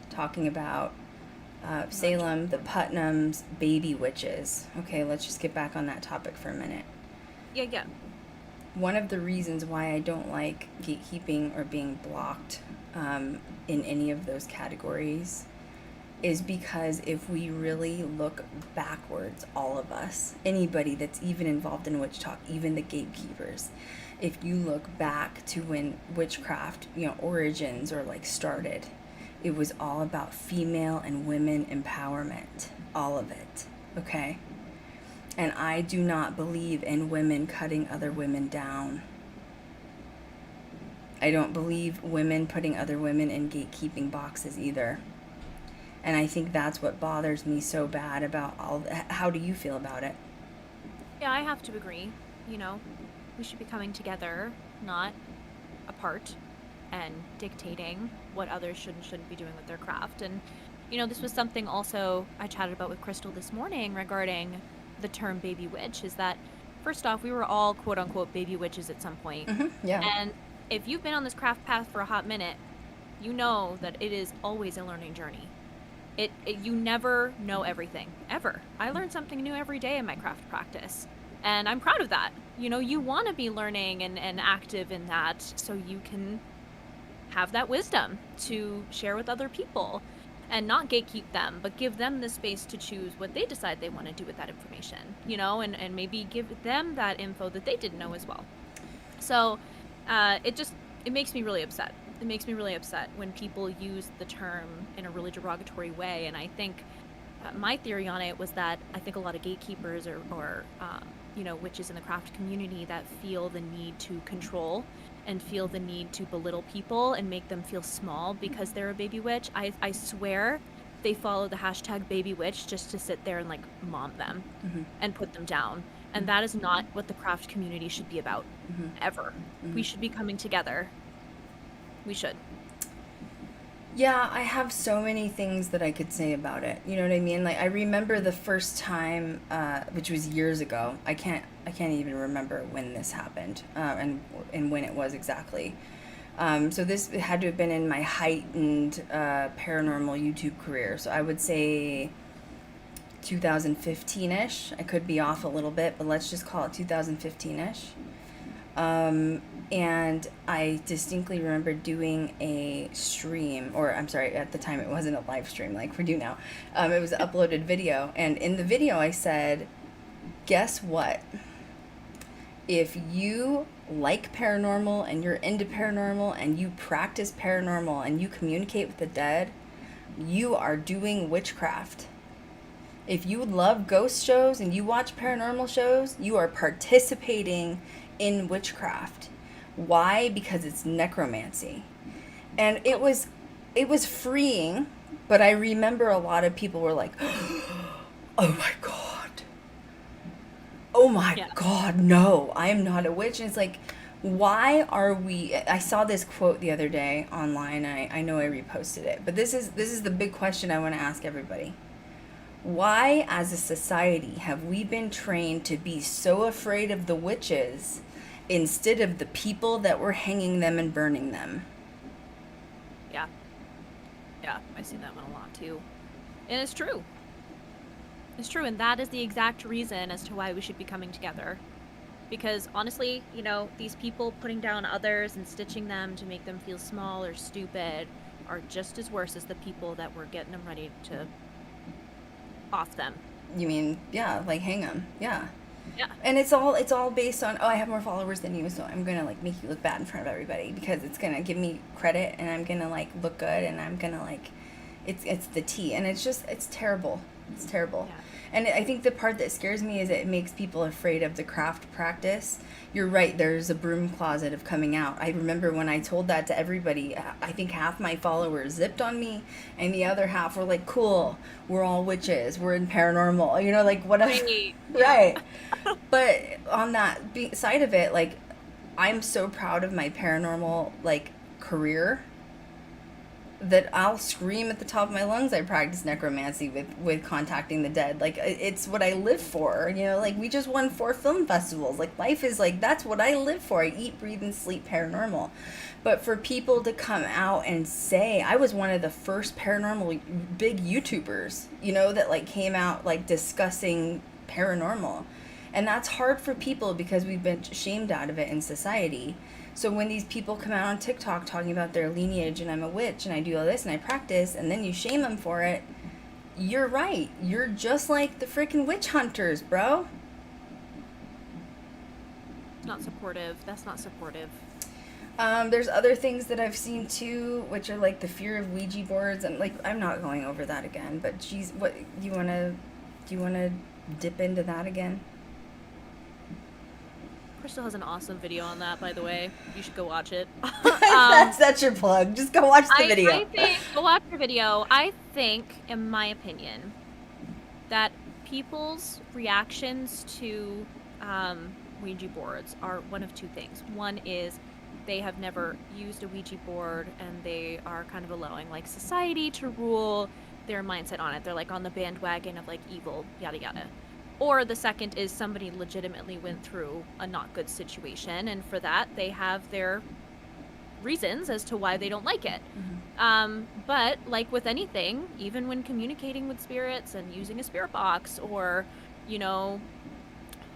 talking about Salem, the Putnams, baby witches. Okay, let's just get back on that topic for a minute. Yeah. One of the reasons why I don't like gatekeeping or being blocked in any of those categories is because if we really look backwards, all of us, anybody that's even involved in witch talk, even the gatekeepers, if you look back to when witchcraft, origins or like started, it was all about female and women empowerment, all of it, okay? And I do not believe in women cutting other women down. I don't believe women putting other women in gatekeeping boxes either. And I think that's what bothers me so bad about how do you feel about it? Yeah, I have to agree. We should be coming together, not apart, and dictating what others should and shouldn't be doing with their craft. And, this was something also I chatted about with Krystal this morning regarding the term baby witch, is that, first off, we were all quote-unquote baby witches at some point. Mm-hmm, yeah. And if you've been on this craft path for a hot minute, you know that it is always a learning journey. You never know everything, ever. I learn something new every day in my craft practice, and I'm proud of that. You want to be learning and active in that so you can have that wisdom to share with other people and not gatekeep them, but give them the space to choose what they decide they want to do with that information, and maybe give them that info that they didn't know as well. So it makes me really upset. It makes me really upset when people use the term in a really derogatory way. And I think my theory on it was that I think a lot of gatekeepers or witches in the craft community that feel the need to control and feel the need to belittle people and make them feel small because they're a baby witch. I swear they follow the hashtag baby witch just to sit there and like mom them and put them down. And that is not what the craft community should be about, ever. We should be coming together. We should. Yeah, I have so many things that I could say about it. You know what I mean? Like, I remember the first time, which was years ago. I can't even remember when this happened, and when it was exactly. So this had to have been in my heightened paranormal YouTube career. So I would say 2015-ish. I could be off a little bit, but let's just call it 2015-ish. And I distinctly remember doing a stream, or I'm sorry, at the time it wasn't a live stream like we do now. It was an uploaded video. And in the video I said, guess what? If you like paranormal and you're into paranormal and you practice paranormal and you communicate with the dead, you are doing witchcraft. If you love ghost shows and you watch paranormal shows, you are participating in witchcraft. Why? Because it's necromancy. And it was freeing, but I remember a lot of people were like, oh my God. Oh my God, no, I am not a witch. And it's like, why are we, I saw this quote the other day online. I know I reposted it, but this is the big question I want to ask everybody. Why, as a society, have we been trained to be so afraid of the witches instead of the people that were hanging them and burning them? Yeah, I see that one a lot too. And it's true. It's true, and that is the exact reason as to why we should be coming together. Because honestly, these people putting down others and stitching them to make them feel small or stupid are just as worse as the people that were getting them ready to off them. You mean, yeah, like hang them, yeah. Yeah. And it's all based on, oh, I have more followers than you, so I'm gonna like make you look bad in front of everybody because it's gonna give me credit and I'm gonna like look good and I'm gonna like, it's the tea, and it's terrible. It's terrible. Yeah. And I think the part that scares me is it makes people afraid of the craft practice. You're right, there's a broom closet of coming out. I remember when I told that to everybody, I think half my followers zipped on me, and the other half were like, cool, we're all witches, we're in paranormal, like whatever. Right. Right. But on that side of it, like, I'm so proud of my paranormal, like, career that I'll scream at the top of my lungs I practice necromancy with contacting the dead. Like, it's what I live for, like, we just won 4 film festivals. Like, life is like, that's what I live for. I eat, breathe, and sleep paranormal. But for people to come out and say, I was one of the first paranormal big YouTubers, that like came out like discussing paranormal. And that's hard for people because we've been shamed out of it in society. So when these people come out on TikTok talking about their lineage and I'm a witch and I do all this and I practice, and then you shame them for it, you're right. You're just like the freaking witch hunters, bro. Not supportive. That's not supportive. There's other things that I've seen too, which are like the fear of Ouija boards, and like I'm not going over that again. But geez, what do you wanna dip into that again? Krystal has an awesome video on that, by the way. You should go watch it. That's your plug. Just go watch the video. I think, go watch the video. I think, in my opinion, that people's reactions to Ouija boards are one of 2 things. One is they have never used a Ouija board and they are kind of allowing like society to rule their mindset on it. They're like on the bandwagon of like evil, yada yada. Or the second is somebody legitimately went through a not good situation, and for that they have their reasons as to why they don't like it. Mm-hmm. But like with anything, even when communicating with spirits and using a spirit box or,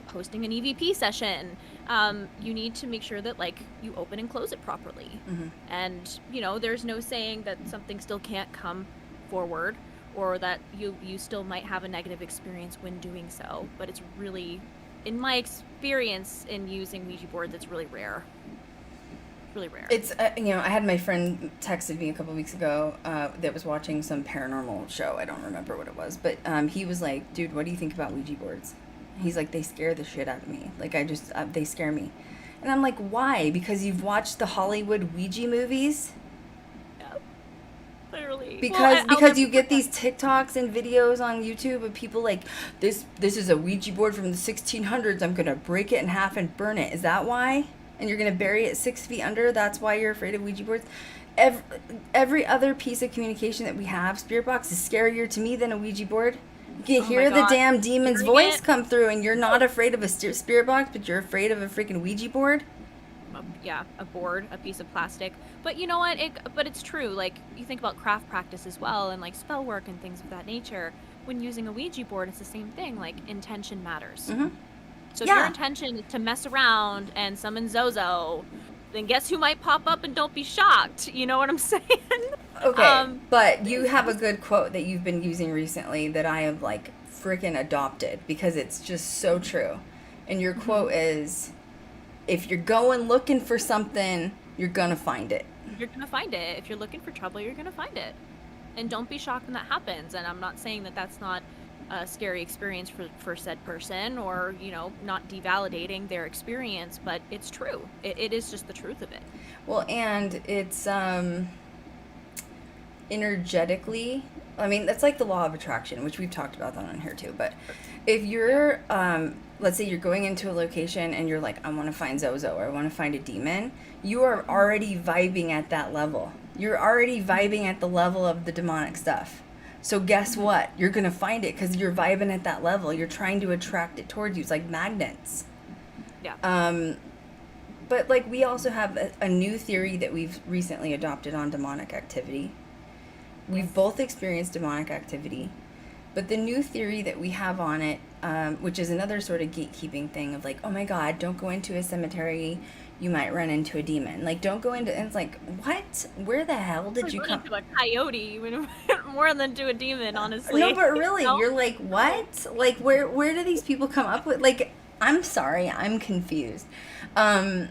hosting an EVP session, you need to make sure that like you open and close it properly. Mm-hmm. And, there's no saying that something still can't come forward, or that you still might have a negative experience when doing so. But it's really, in my experience in using Ouija boards, it's really rare. Really rare. It's, I had my friend texted me a couple weeks ago that was watching some paranormal show. I don't remember what it was. But he was like, dude, what do you think about Ouija boards? He's like, they scare the shit out of me. Like, they scare me. And I'm like, why? Because you've watched the Hollywood Ouija movies? Literally. Because you get these TikToks and videos on YouTube of people like, this is a Ouija board from the 1600s. I'm going to break it in half and burn it. Is that why? And you're going to bury it 6 feet under? That's why you're afraid of Ouija boards? Every other piece of communication that we have, spirit box, is scarier to me than a Ouija board. You can hear the damn demon's voice come through, and you're not afraid of a spirit box, but you're afraid of a freaking Ouija board? Yeah, a board, a piece of plastic. But you know what? But it's true. Like, you think about craft practice as well, and like spell work and things of that nature. When using a Ouija board, it's the same thing. Like, intention matters. Mm-hmm. So if your intention is to mess around and summon Zozo, then guess who might pop up, and don't be shocked. You know what I'm saying? Okay, but you have a good quote that you've been using recently that I have like freaking adopted because it's just so true. And your quote is, if you're going looking for something, you're gonna find it. You're gonna find it. If you're looking for trouble, you're gonna find it. And don't be shocked when that happens. And I'm not saying that that's not a scary experience for said person, or, not devalidating their experience, but it's true. It is just the truth of it. Well, and it's energetically, I mean, that's like the law of attraction, which we've talked about that on here too. But if you're, let's say you're going into a location and you're like, I want to find Zozo, or I want to find a demon, you are already vibing at that level. You're already vibing at the level of the demonic stuff. So guess what? You're going to find it because you're vibing at that level. You're trying to attract it towards you. It's like magnets. Yeah. But like we also have a new theory that we've recently adopted on demonic activity. We've both experienced demonic activity. But the new theory that we have on it, which is another sort of gatekeeping thing of like, oh my God, don't go into a cemetery, you might run into a demon. Like, don't go into, and it's like, what? Where the hell did you come? To a coyote more than to a demon, honestly. No, but really, No? you're like, what? Like, where do these people come up with? Like, I'm sorry, I'm confused. In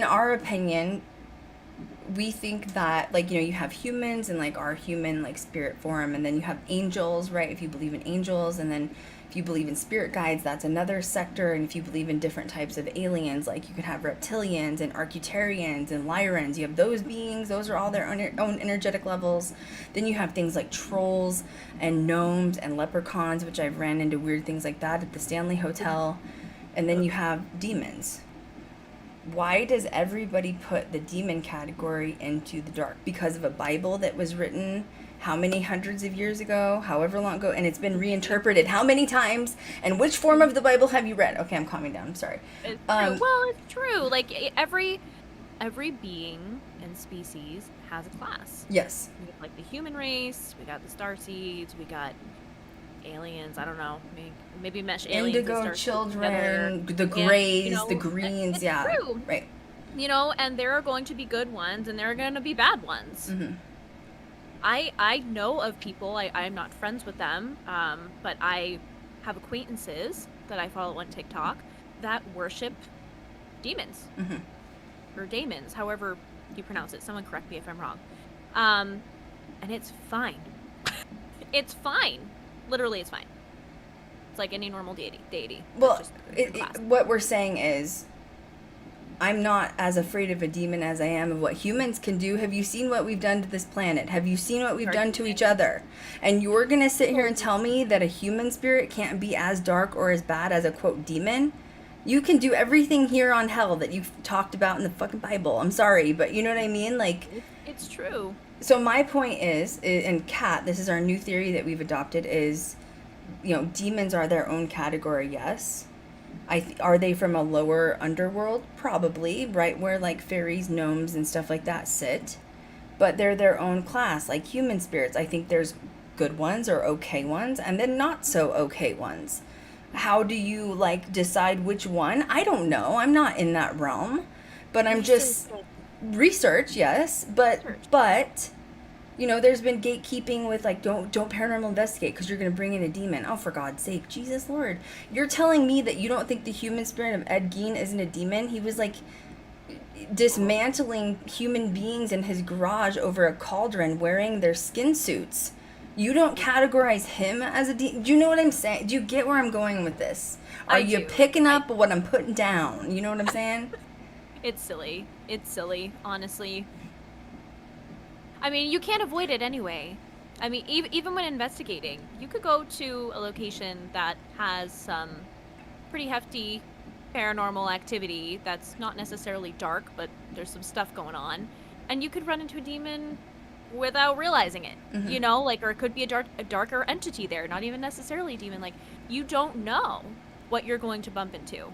our opinion, we think that, like, you have humans and like our human like spirit form, and then you have angels, right? If you believe in angels, and then if you believe in spirit guides, that's another sector. And if you believe in different types of aliens, like you could have reptilians and Arcturians and Lyrans, you have those beings, those are all their own energetic levels. Then you have things like trolls and gnomes and leprechauns, which I've ran into weird things like that at the Stanley Hotel. And then you have demons. Why does everybody put the demon category into the dark? Because of a Bible that was written how many hundreds of years ago, however long ago, and it's been reinterpreted how many times? And which form of the Bible have you read? Okay, I'm calming down. I'm sorry. It's true. Well, it's true. Like every being and species has a class. Yes. We have, like, the human race. We got the starseeds. We got aliens. I don't know. Maybe mesh aliens. Indigo and starseeds children, together. the grays, And, the greens. it's Yeah. true. Right. And there are going to be good ones and there are going to be bad ones. Mm-hmm. I know of people, I'm not friends with them, but I have acquaintances that I follow on TikTok that worship demons. Mm-hmm. Or daemons, however you pronounce it. Someone correct me if I'm wrong. And it's fine. It's fine. Literally, it's fine. It's like any normal deity. Well, Just class. what we're saying is, I'm not as afraid of a demon as I am of what humans can do. Have you seen what we've done to this planet? Have you seen what we've done to each other? And you're going to sit here and tell me that a human spirit can't be as dark or as bad as a, quote, demon? You can do everything here on hell that you've talked about in the fucking Bible. I'm sorry, but you know what I mean? Like, It's true. so my point is, and Kat, this is our new theory that we've adopted, is, demons are their own category, yes. Are they from a lower underworld? Probably, right where like fairies, gnomes, and stuff like that sit. But they're their own class, like human spirits. I think there's good ones or okay ones, and then not so okay ones. How do you like decide which one? I don't know. I'm not in that realm, but I'm just research, yes, but there's been gatekeeping with like don't paranormal investigate because you're going to bring in a demon. Oh, for God's sake, Jesus Lord. You're telling me that you don't think the human spirit of Ed Gein isn't a demon? He was like dismantling human beings in his garage over a cauldron wearing their skin suits. You don't categorize him as a demon? Do you know what I'm saying? Do you get where I'm going with this? Are you picking up what I'm putting down? You know what I'm saying? It's silly. It's silly, honestly. I mean, you can't avoid it anyway. I mean, even when investigating, you could go to a location that has some pretty hefty paranormal activity that's not necessarily dark, but there's some stuff going on, and you could run into a demon without realizing it. Mm-hmm. Or it could be a darker entity there, not even necessarily a demon. Like, you don't know what you're going to bump into.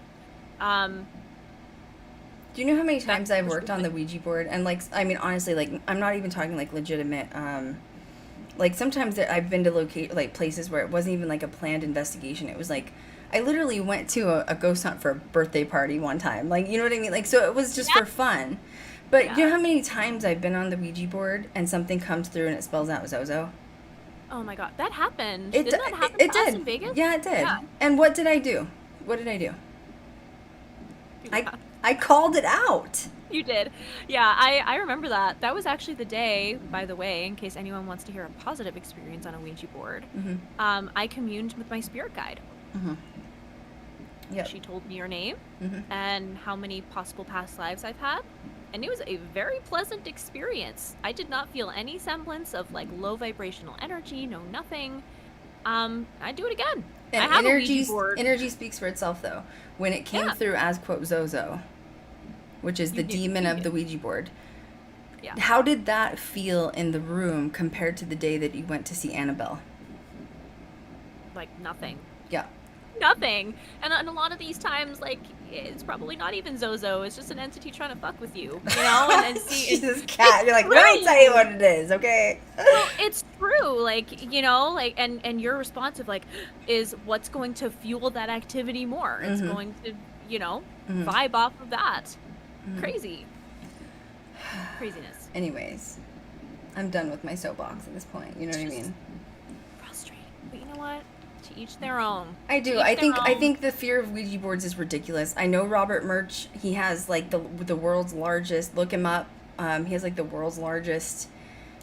Do you know how many times I've worked on the Ouija board? And, like, I mean, honestly, like, I'm not even talking, like, legitimate, like, sometimes I've been to places where it wasn't even, like, a planned investigation. It was, like, I literally went to a ghost hunt for a birthday party one time. Like, you know what I mean? Like, so it was just for fun. But you know how many times I've been on the Ouija board and something comes through and it spells out Zozo? Oh, my God. That happened. It Didn't that happen it to us did. in Vegas? Yeah, it did. Yeah. And what did I do? What did I do? I called it out. You did. Yeah, I remember that. That was actually the day, by the way, in case anyone wants to hear a positive experience on a Ouija board. Mm-hmm. I communed with my spirit guide. Mm-hmm. Yep. She told me your name Mm-hmm. and how many possible past lives I've had. And it was a very pleasant experience. I did not feel any semblance of like low vibrational energy, no nothing. I'd do it again. And I have a Ouija board. Energy speaks for itself, though. When it came through as, quote, Zozo, which is the demon of the Ouija board. Yeah. How did that feel in the room compared to the day that you went to see Annabelle? Like nothing. Yeah. nothing. And a lot of these times, like, it's probably not even Zozo. It's just an entity trying to fuck with you, you know? And see, Jesus, cat. You're like, let me tell you what it is, okay? well, it's true. Like, you know, like, and your response of, like, is what's going to fuel that activity more. It's going to, you know, vibe off of that. Crazy. Craziness. Anyways, I'm done with my soapbox at this point. You know what I mean? Frustrating. But you know what? To each their own. I do. I think the fear of Ouija boards is ridiculous. I know Robert Murch. He has like the world's largest. Look him up. He has like the world's largest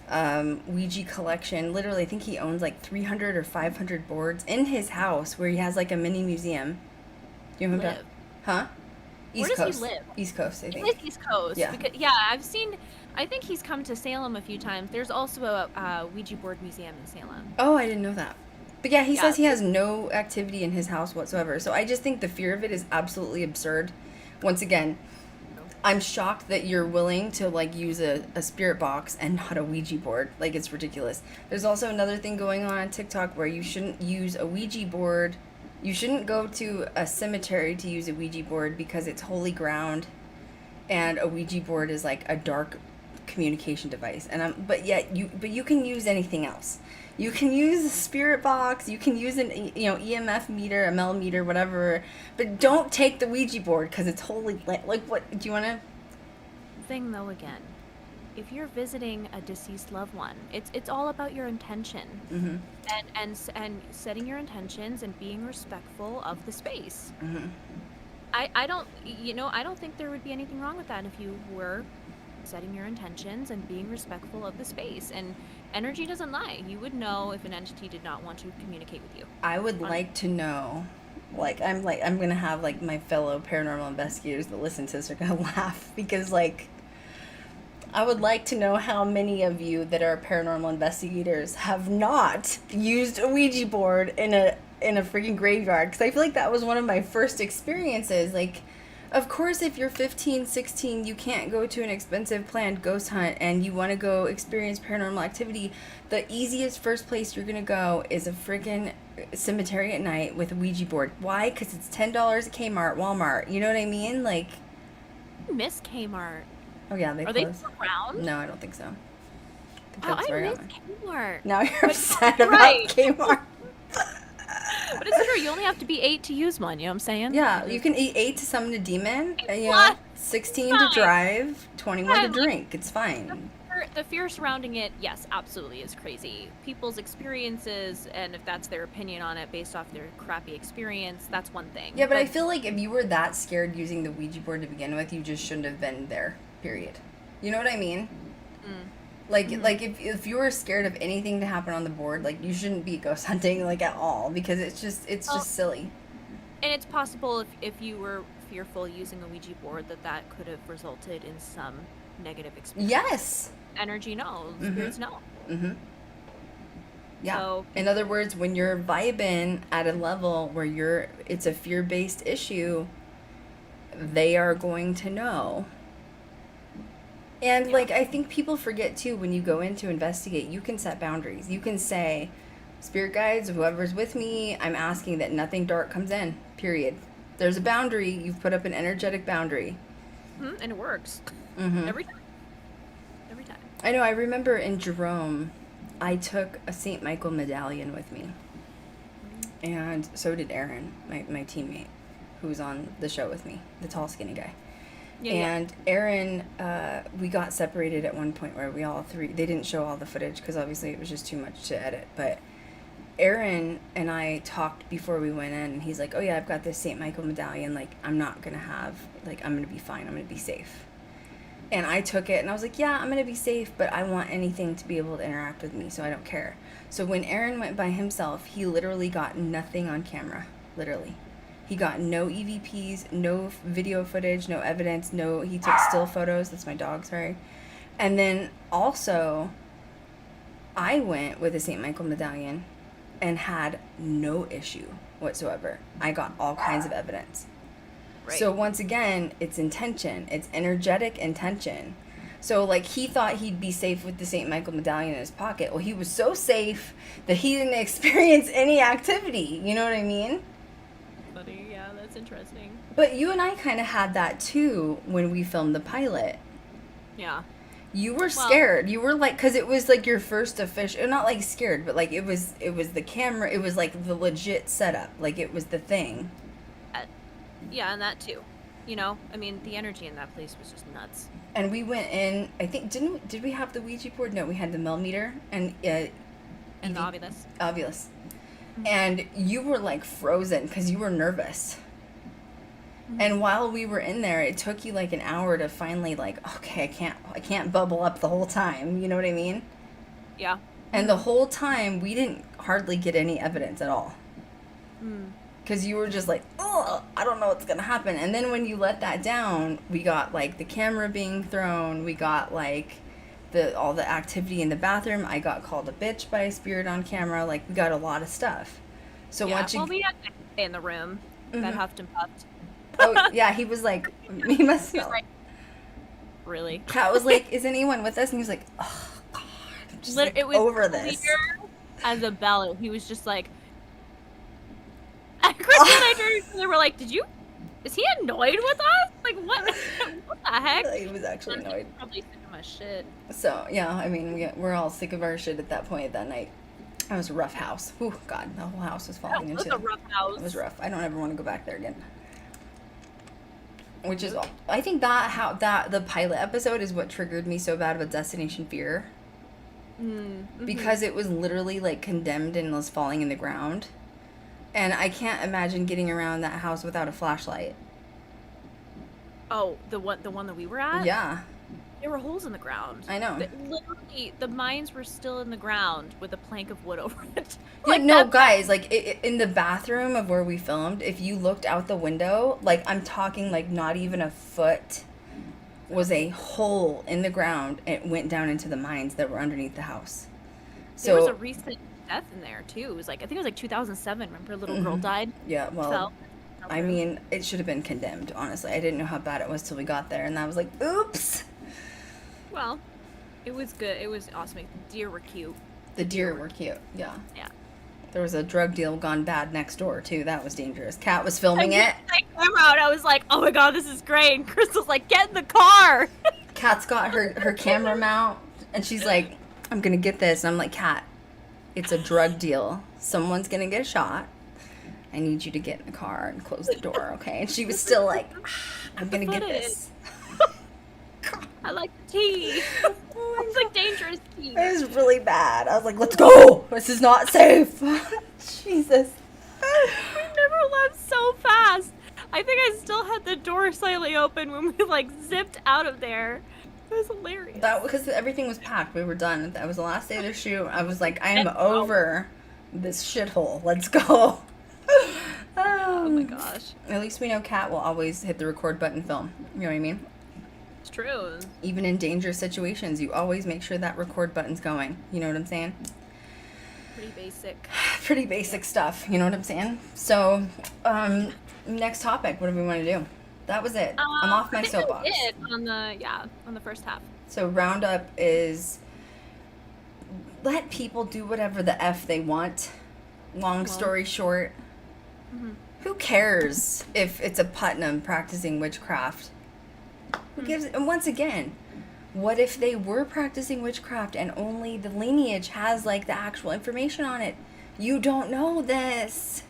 Ouija collection. Literally, I think he owns like 300 or 500 boards in his house, where he has like a mini museum. Do you know what? Huh? East Where Coast. does he live? East Coast, I think. He lives East Coast. Yeah. Because, I've seen. I think he's come to Salem a few times. There's also a Ouija board museum in Salem. Oh, I didn't know that. But yeah, he says he has no activity in his house whatsoever. So I just think the fear of it is absolutely absurd. Once again, I'm shocked that you're willing to like use a spirit box and not a Ouija board. Like, it's ridiculous. There's also another thing going on TikTok where you shouldn't use a Ouija board. You shouldn't go to a cemetery to use a Ouija board because it's holy ground, and a Ouija board is like a dark communication device. And but you can use anything else. You can use a spirit box, you can use an EMF meter, a Mel meter, whatever, but don't take the Ouija board because it's holy. Like, what do you want to? Thing though, again, if you're visiting a deceased loved one, it's all about your intention, and setting your intentions and being respectful of the space. I don't think there would be anything wrong with that if you were setting your intentions and being respectful of the space. And energy doesn't lie. You would know if an entity did not want to communicate with you. I would like to know, I'm gonna have like my fellow paranormal investigators that listen to this are gonna laugh, because like I would like to know how many of you that are paranormal investigators have not used a Ouija board in a freaking graveyard, because I feel like that was one of my first experiences. Like, of course, if you're 15, 16, you can't go to an expensive planned ghost hunt and you want to go experience paranormal activity, the easiest first place you're going to go is a freaking cemetery at night with a Ouija board. Why? Because it's $10 at Kmart, Walmart. You know what I mean? Like, Miss Kmart. Oh, yeah, Are closed. they still around? No, I don't think so. I miss Kmart. Now you're upset about Kmart. But it's true, you only have to be 8 to use one, you know what I'm saying? Yeah, you can eat 8 to summon a demon, 16 to drive, 21 to drink. It's fine. The fear surrounding it, yes, absolutely is crazy. People's experiences, and if that's their opinion on it based off their crappy experience, that's one thing. Yeah, but I feel like if you were that scared using the Ouija board to begin with, you just shouldn't have been there, period. You know what I mean? Like if you were scared of anything to happen on the board, like, you shouldn't be ghost hunting, like, at all, because it's just silly. And it's possible if you were fearful using a Ouija board that could have resulted in some negative experience. Yes. Energy knows. Spirits know. Yeah. So, in other words, when you're vibing at a level where it's a fear-based issue, they are going to know. And, like, I think people forget, too, when you go in to investigate, you can set boundaries. You can say, spirit guides, whoever's with me, I'm asking that nothing dark comes in, period. There's a boundary. You've put up an energetic boundary. and it works. Every time. Every time. I know. I remember in Jerome, I took a St. Michael medallion with me. And so did Aaron, my teammate, who was on the show with me, the tall, skinny guy. And Aaron, we got separated at one point where we all three, they didn't show all the footage because obviously it was just too much to edit. But Aaron and I talked before we went in, and he's like, oh yeah, I've got this St. Michael medallion. Like, I'm not going to have, like, I'm going to be fine. I'm going to be safe. And I took it and I was like, yeah, I'm going to be safe, but I want anything to be able to interact with me, so I don't care. So when Aaron went by himself, he literally got nothing on camera. Literally. He got no EVPs, no video footage, no evidence, he took still photos. That's my dog, sorry. And then also, I went with a St. Michael medallion and had no issue whatsoever. I got all kinds of evidence. Right. So once again, it's intention. It's energetic intention. So, like, he thought he'd be safe with the St. Michael medallion in his pocket. Well, he was so safe that he didn't experience any activity. You know what I mean? That's interesting. But you and I kind of had that too when we filmed the pilot. Yeah. You were scared. You were like, because it was like your first official, not like scared, but like it was the camera. It was like the legit setup. Like it was the thing. Yeah, and that too. You know, I mean, the energy in that place was just nuts. And we went in. I think did we have the Ouija board? No, we had the millimeter and And the Ovilus. Ovilus. And you were like frozen because you were nervous. And while we were in there, it took you like an hour to finally like, okay, I can't bubble up the whole time. You know what I mean? Yeah. And the whole time we didn't hardly get any evidence at all. Because you were just like, oh, I don't know what's going to happen. And then when you let that down, we got like the camera being thrown. We got like all the activity in the bathroom. I got called a bitch by a spirit on camera. Like we got a lot of stuff. So Yeah, once you... well, we had to stay in the room that huffed and puffed. Oh, yeah, he was like, he must He was smell. like, really? Kat was like, is anyone with us? And he was like, oh, God, I'm just like, It was over this. clear as a bell. He was just like, Krystal and I turned to each other, we're like, is he annoyed with us? Like, what the heck? He was actually annoyed. Probably sick of my shit. So, yeah, I mean, we're all sick of our shit at that point that night. It was a rough house. Oh, God, the whole house was falling That was into a rough house. It was rough. I don't ever want to go back there again. Which is, I think the pilot episode is what triggered me so bad with Destination Fear. Because it was literally like condemned and was falling in the ground. And I can't imagine getting around that house without a flashlight. Oh, the one that we were at? Yeah. There were holes in the ground. I know. Literally, the mines were still in the ground with a plank of wood over it. Yeah, no, guys, like, in the bathroom of where we filmed, if you looked out the window, like, I'm talking, like, not even a foot, was a hole in the ground, and it went down into the mines that were underneath the house. So, there was a recent death in there, too. It was like, I think it was like 2007. Remember a little girl died? Yeah, well, Fell. I mean, it should have been condemned, honestly. I didn't know how bad it was till we got there, and I was like, oops! Well, it was good. It was awesome. The deer were cute. The deer were cute, yeah. Yeah. There was a drug deal gone bad next door, too. That was dangerous. Kat was filming it. I came out. I was like, oh my God, this is great. And Krystal's like, get in the car. Kat's got her camera mount, and she's like, I'm going to get this. And I'm like, Kat, it's a drug deal. Someone's going to get shot. I need you to get in the car and close the door, okay? And she was still like, I'm going to get this. I like the tea. It's like dangerous tea. It was really bad. I was like, let's go. This is not safe. Jesus. We never left so fast. I think I still had the door slightly open when we like zipped out of there. It was hilarious. That because everything was packed. We were done. That was the last day of the shoot. I was like, I am over this shithole. Let's go. Oh my gosh. At least we know Kat will always hit the record button film. You know what I mean? It's true. Even in dangerous situations, you always make sure that record button's going. You know what I'm saying? Pretty basic. Pretty basic stuff. You know what I'm saying? So, next topic. What do we want to do? That was it. I'm off my I think soapbox. we did on the first half. So roundup is let people do whatever the F they want. Long story short. Who cares if it's a Putnam practicing witchcraft? Who gives? And once again, what if they were practicing witchcraft and only the lineage has like the actual information on it? You don't know this.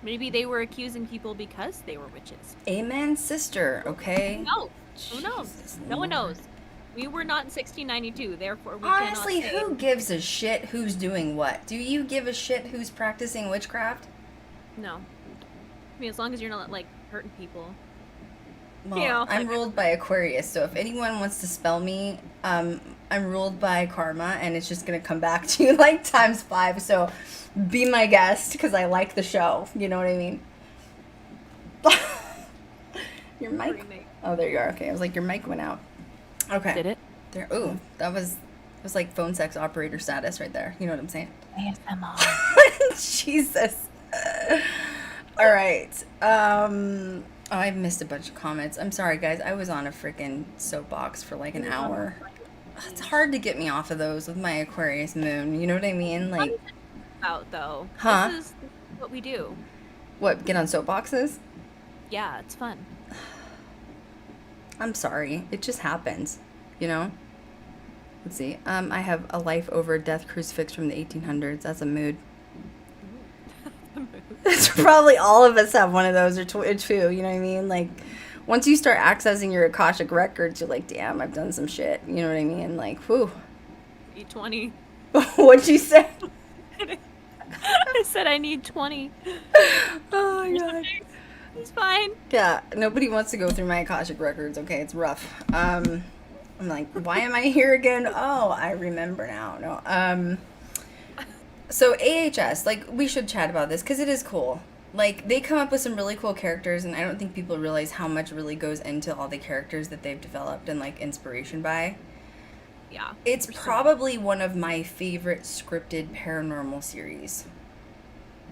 Maybe they were accusing people because they were witches. Amen, sister. Okay. No. Who knows? Jesus No one Lord. knows. We were not in 1692, therefore we Honestly, cannot say. who gives a shit who's doing what? Do you give a shit who's practicing witchcraft? No. I mean, as long as you're not like hurting people. Well, You know, I'm like- ruled by Aquarius, so if anyone wants to spell me, I'm ruled by karma, and it's just gonna come back to you like ×5. So, be my guest because I like the show. You know what I mean? Your mic. Oh, there you are. Okay, I was like, your mic went out. Okay. Did it? There. Ooh, that was like phone sex operator status right there. You know what I'm saying? ASMR. Jesus. All right. I missed a bunch of comments. I'm sorry, guys. I was on a freaking soapbox for like an hour. It's hard to get me off of those with my Aquarius moon. You know what I mean? Like, Out though. Huh? This is what we do. What, get on soapboxes? Yeah, it's fun. I'm sorry. It just happens, you know? Let's see. I have a life over a death crucifix from the 1800s. That's a mood. It's probably all of us have one of those or two, you know what I mean? Like, once you start accessing your Akashic records, you're like, damn, I've done some shit. You know what I mean? Like, whew. E20. What'd you say? I said I need 20. Oh my god. It's fine. Yeah, nobody wants to go through my Akashic records. Okay, it's rough. I'm like, why am I here again? Oh, I remember now. No. So AHS, like, we should chat about this because it is cool. Like, they come up with some really cool characters, and I don't think people realize how much really goes into all the characters that they've developed and, like, inspiration by. Yeah. It's probably one of my favorite scripted paranormal series.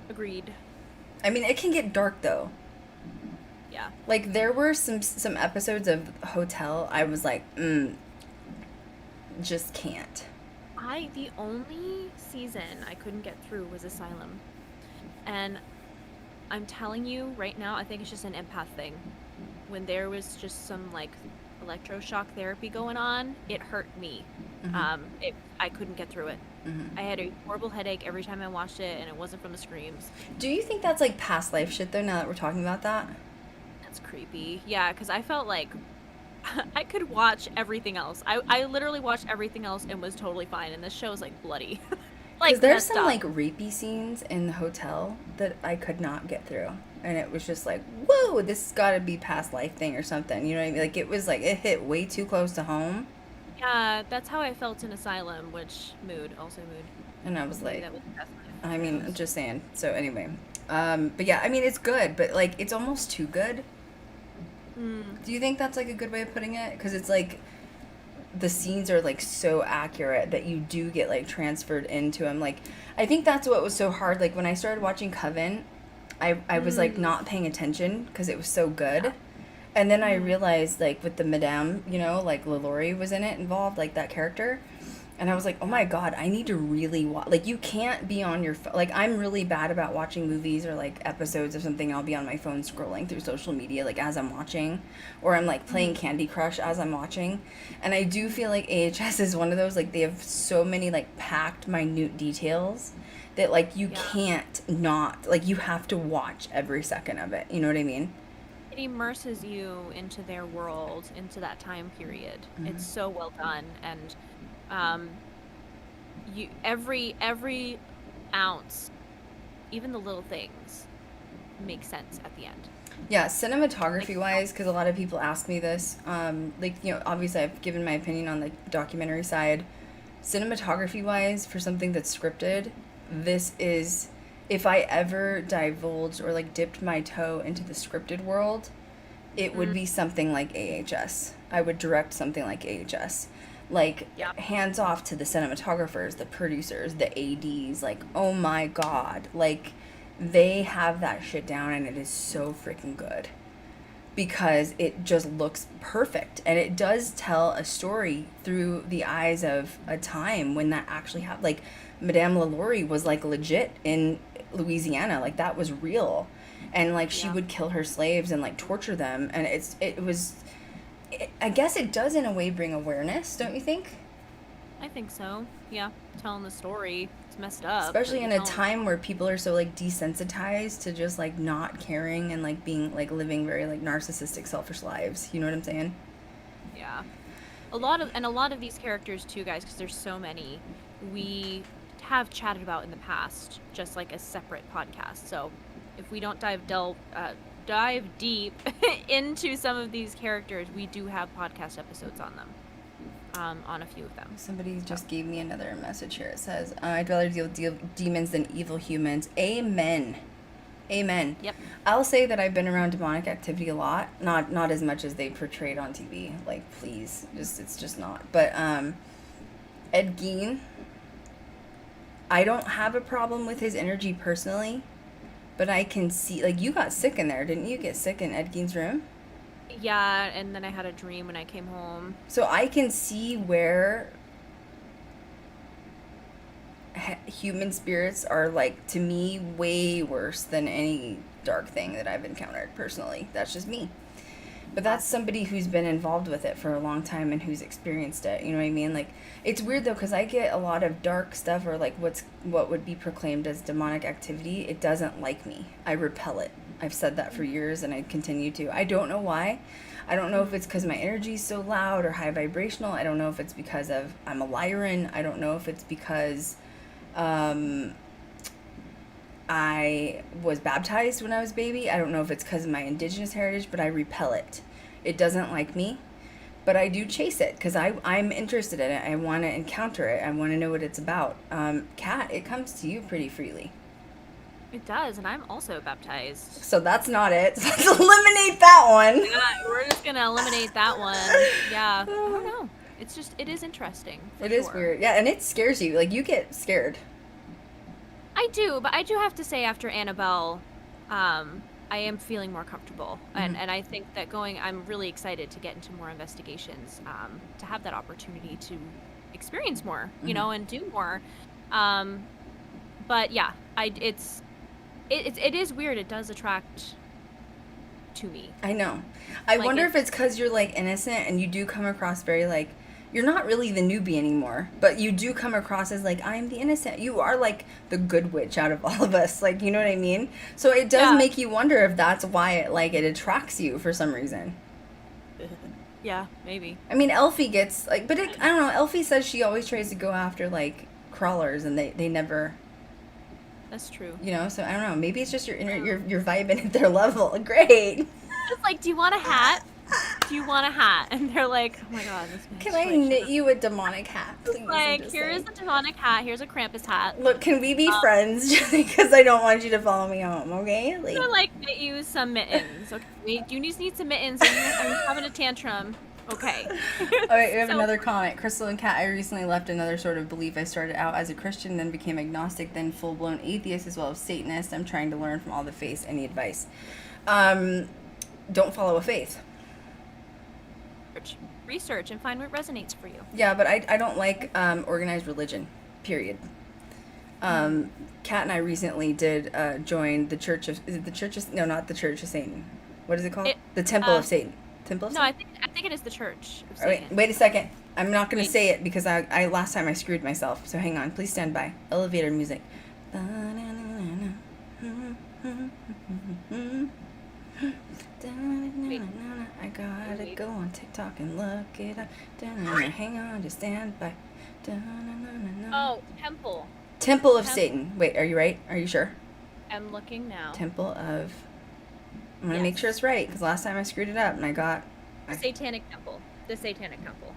Agreed. I mean, it can get dark, though. Yeah. Like, there were some episodes of Hotel I was like, just can't. The only season I couldn't get through was Asylum. And I'm telling you right now, I think it's just an empath thing. When there was just some, like, electroshock therapy going on, it hurt me. Mm-hmm. I couldn't get through it. Mm-hmm. I had a horrible headache every time I watched it, and it wasn't from the screams. Do you think that's, like, past life shit, though, now that we're talking about that? That's creepy. Yeah, because I felt like I could watch everything else. I literally watched everything else and was totally fine, and this show is, like, bloody. Like, there's some, up. like, rapey scenes in the hotel that I could not get through. And it was just like, whoa, this has got to be past life thing or something. You know what I mean? Like, it was like, it hit way too close to home. Yeah, that's how I felt in Asylum, which also mood. And I was like, That was past life. I mean, I'm just saying. So anyway, but yeah, I mean, it's good, but like, it's almost too good. Do you think that's like a good way of putting it? Because it's like, the scenes are like so accurate that you do get like transferred into them. Like, I think that's what was so hard. Like, when I started watching Coven, I was like not paying attention because it was so good. And then I realized, like, with the Madame, you know, like, LaLaurie was in it, involved, like, that character. And I was like, oh my god, I need to really watch. Like, you can't be on your phone. Like, I'm really bad about watching movies or, like, episodes of something. I'll be on my phone scrolling through social media, like, as I'm watching. Or I'm, like, playing Candy Crush as I'm watching. And I do feel like AHS is one of those, like, they have so many, like, packed, minute details that, like, you can't not. Like, you have to watch every second of it. You know what I mean? It immerses you into their world, into that time period. It's so well done, and you every ounce, even the little things, make sense at the end. Yeah, cinematography wise, because a lot of people ask me this. Like, you know, obviously I've given my opinion on the documentary side. Cinematography wise, for something that's scripted, this is, if I ever divulged or like dipped my toe into the scripted world, it would be something like AHS. I would direct something like AHS. Like, hands off to the cinematographers, the producers, the ADs. Like, oh my god. Like, they have that shit down, and it is so freaking good. Because it just looks perfect. And it does tell a story through the eyes of a time when that actually happened. Like, Madame LaLaurie was, like, legit in Louisiana. Like, that was real. And, like, she would kill her slaves and, like, torture them. And I guess it does, in a way, bring awareness, don't you think? I think so. Yeah, telling the story. It's messed up. Especially in a time where people are so, like, desensitized to just, like, not caring and, like, being, like, living very, like, narcissistic, selfish lives. You know what I'm saying? Yeah. A lot of these characters, too, guys, because there's so many, we have chatted about in the past, just like a separate podcast. So if we don't dive deep into some of these characters, we do have podcast episodes on them, on a few of them. Somebody just gave me another message here. It says, I'd rather deal with demons than evil humans. Amen. Amen. Yep. I'll say that I've been around demonic activity a lot. Not as much as they portrayed on TV. Like, please. It's just not. But Ed Gein, I don't have a problem with his energy personally. But I can see, like, you got sick in there, didn't you? Get sick in Ed Gein's room? Yeah, and then I had a dream when I came home. So I can see where human spirits are, like, to me, way worse than any dark thing that I've encountered personally. That's just me. But that's somebody who's been involved with it for a long time and who's experienced it. You know what I mean? Like, it's weird though, because I get a lot of dark stuff, or like what would be proclaimed as demonic activity. It doesn't like me. I repel it. I've said that for years, and I continue to. I don't know why. I don't know if it's because my energy is so loud or high vibrational. I don't know if it's because of I'm a Lyran. I don't know if it's because I was baptized when I was a baby. I don't know if it's because of my indigenous heritage, but I repel it. It doesn't like me, but I do chase it because I'm interested in it. I want to encounter it. I want to know what it's about. Kat, it comes to you pretty freely. It does, and I'm also baptized. So that's not it. So let's eliminate that one. Yeah, we're just gonna eliminate that one. Yeah, I don't know. It is interesting. It is weird. Yeah, and it scares you. Like, you get scared. I do, but I do have to say after Annabelle, I am feeling more comfortable. And I think that I'm really excited to get into more investigations, to have that opportunity to experience more, you know, and do more. But yeah, it is weird. It does attract to me. I know. I wonder if it's because you're, like, innocent and you do come across very, like, you're not really the newbie anymore, but you do come across as, like, I'm the innocent. You are, like, the good witch out of all of us. Like, you know what I mean? So it does make you wonder if that's why it attracts you for some reason. Yeah, maybe. I mean, Elfie gets, like, but I don't know. Elfie says she always tries to go after, like, crawlers, and they never... That's true. You know, so I don't know. Maybe it's just you're vibing at their level. Great. It's like, do you want a hat? Do you want a hat? And they're like, oh my god, this Can I knit you a demonic hat, please? Like, here's a demonic hat. Here's a Krampus hat. Look, can we be friends? Just because I don't want you to follow me home, okay? I'm gonna, like, knit you some mittens. Okay, you just need some mittens. I'm having a tantrum. Okay. All right, we have another comment. Krystal and Kat, I recently left another sort of belief. I started out as a Christian, then became agnostic, then full-blown atheist as well as Satanist. I'm trying to learn from all the faiths. Any advice? Don't follow a faith. Research and find what resonates for you. Yeah, but I don't like organized religion, period. Kat and I recently did join the Church of... Is it the Church of... No, not the Church of Satan. What is it called? The Temple of Satan. Temple of Satan? I think it is the Church of Satan. Wait a second. I'm not going to say it because I last time I screwed myself. So hang on. Please stand by. Elevator music. I gotta go on TikTok and look it up. Hang on, just stand by. Oh, Temple. Temple of Satan. Wait, are you right? Are you sure? I'm looking now. Temple of... I'm going to make sure it's right, because last time I screwed it up, and I got... Satanic Temple. The Satanic Temple.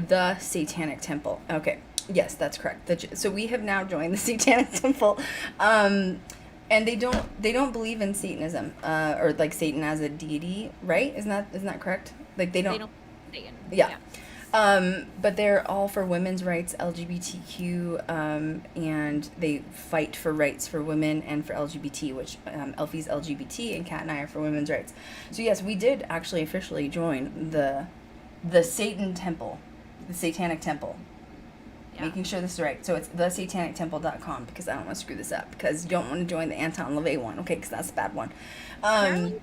The Satanic Temple. Okay. Yes, that's correct. So we have now joined the Satanic Temple. And they don't believe in Satanism, or like Satan as a deity, right? Isn't that correct? Like they don't Satan. Yeah. But they're all for women's rights, LGBTQ, and they fight for rights for women and for LGBT, which Elfie's LGBT and Kat and I are for women's rights. So yes, we did actually officially join the Satan Temple, the Satanic Temple. Yeah. Making sure this is right. So it's thesatanictemple.com, because I don't want to screw this up, because you don't want to join the Anton LaVey one, okay, because that's a bad one. Apparently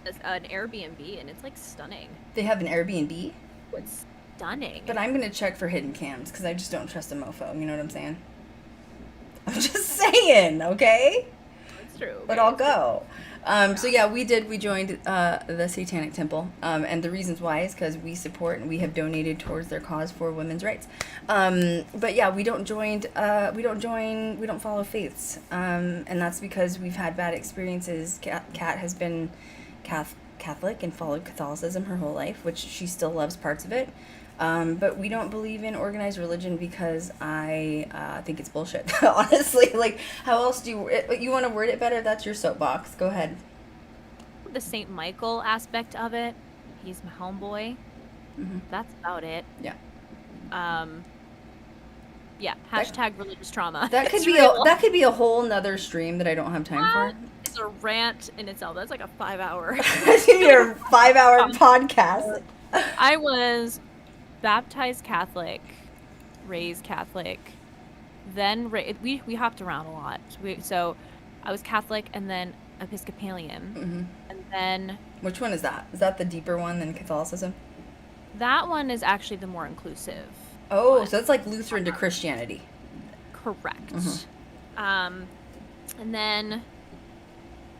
it's an Airbnb, and it's like stunning. They have an Airbnb? It's stunning. But I'm going to check for hidden cams, because I just don't trust a mofo, you know what I'm saying? I'm just saying, okay? It's true. Okay. But I'll go. So yeah, we joined the Satanic Temple, and the reasons why is because we support and we have donated towards their cause for women's rights. But yeah, we don't follow faiths, and that's because we've had bad experiences. Kat has been Catholic and followed Catholicism her whole life, which she still loves parts of it. But we don't believe in organized religion because I think it's bullshit. Honestly, like, how else do you want to word it better? That's your soapbox. Go ahead. The St. Michael aspect of it. He's my homeboy. Mm-hmm. That's about it. Yeah. Yeah. Hashtag religious trauma. That could be a whole nother stream that I don't have time for. It's a rant in itself. That's like a 5-hour. That's gonna be a 5-hour podcast. I was baptized Catholic, raised Catholic, then we hopped around a lot. So I was Catholic, and then Episcopalian. And then Which one is that? Is that the deeper one than Catholicism? that one is actually the more inclusive. Oh, one. so it's like Lutheran to Christianity. Correct. And then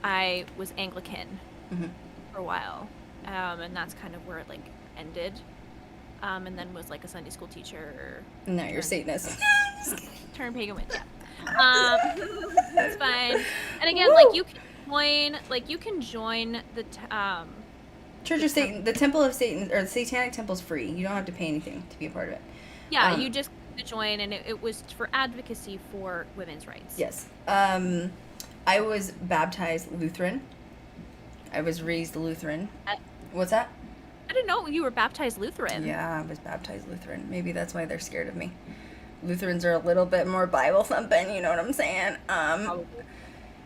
I was Anglican for a while. And that's kind of where it like ended. And then was like a Sunday school teacher. No, you're Satanist. Turn pagan witch. Yeah. It's fine. And again, like you can join the Church of Satan, the Temple of Satan, or the Satanic Temple's free. You don't have to pay anything to be a part of it. Yeah, you just to join, and it was for advocacy for women's rights. Yes. I was baptized Lutheran. I was raised Lutheran. What's that? I didn't know you were baptized Lutheran. Yeah, I was baptized Lutheran. Maybe that's why they're scared of me. Lutherans are a little bit more Bible thumping, you know what I'm saying? Probably.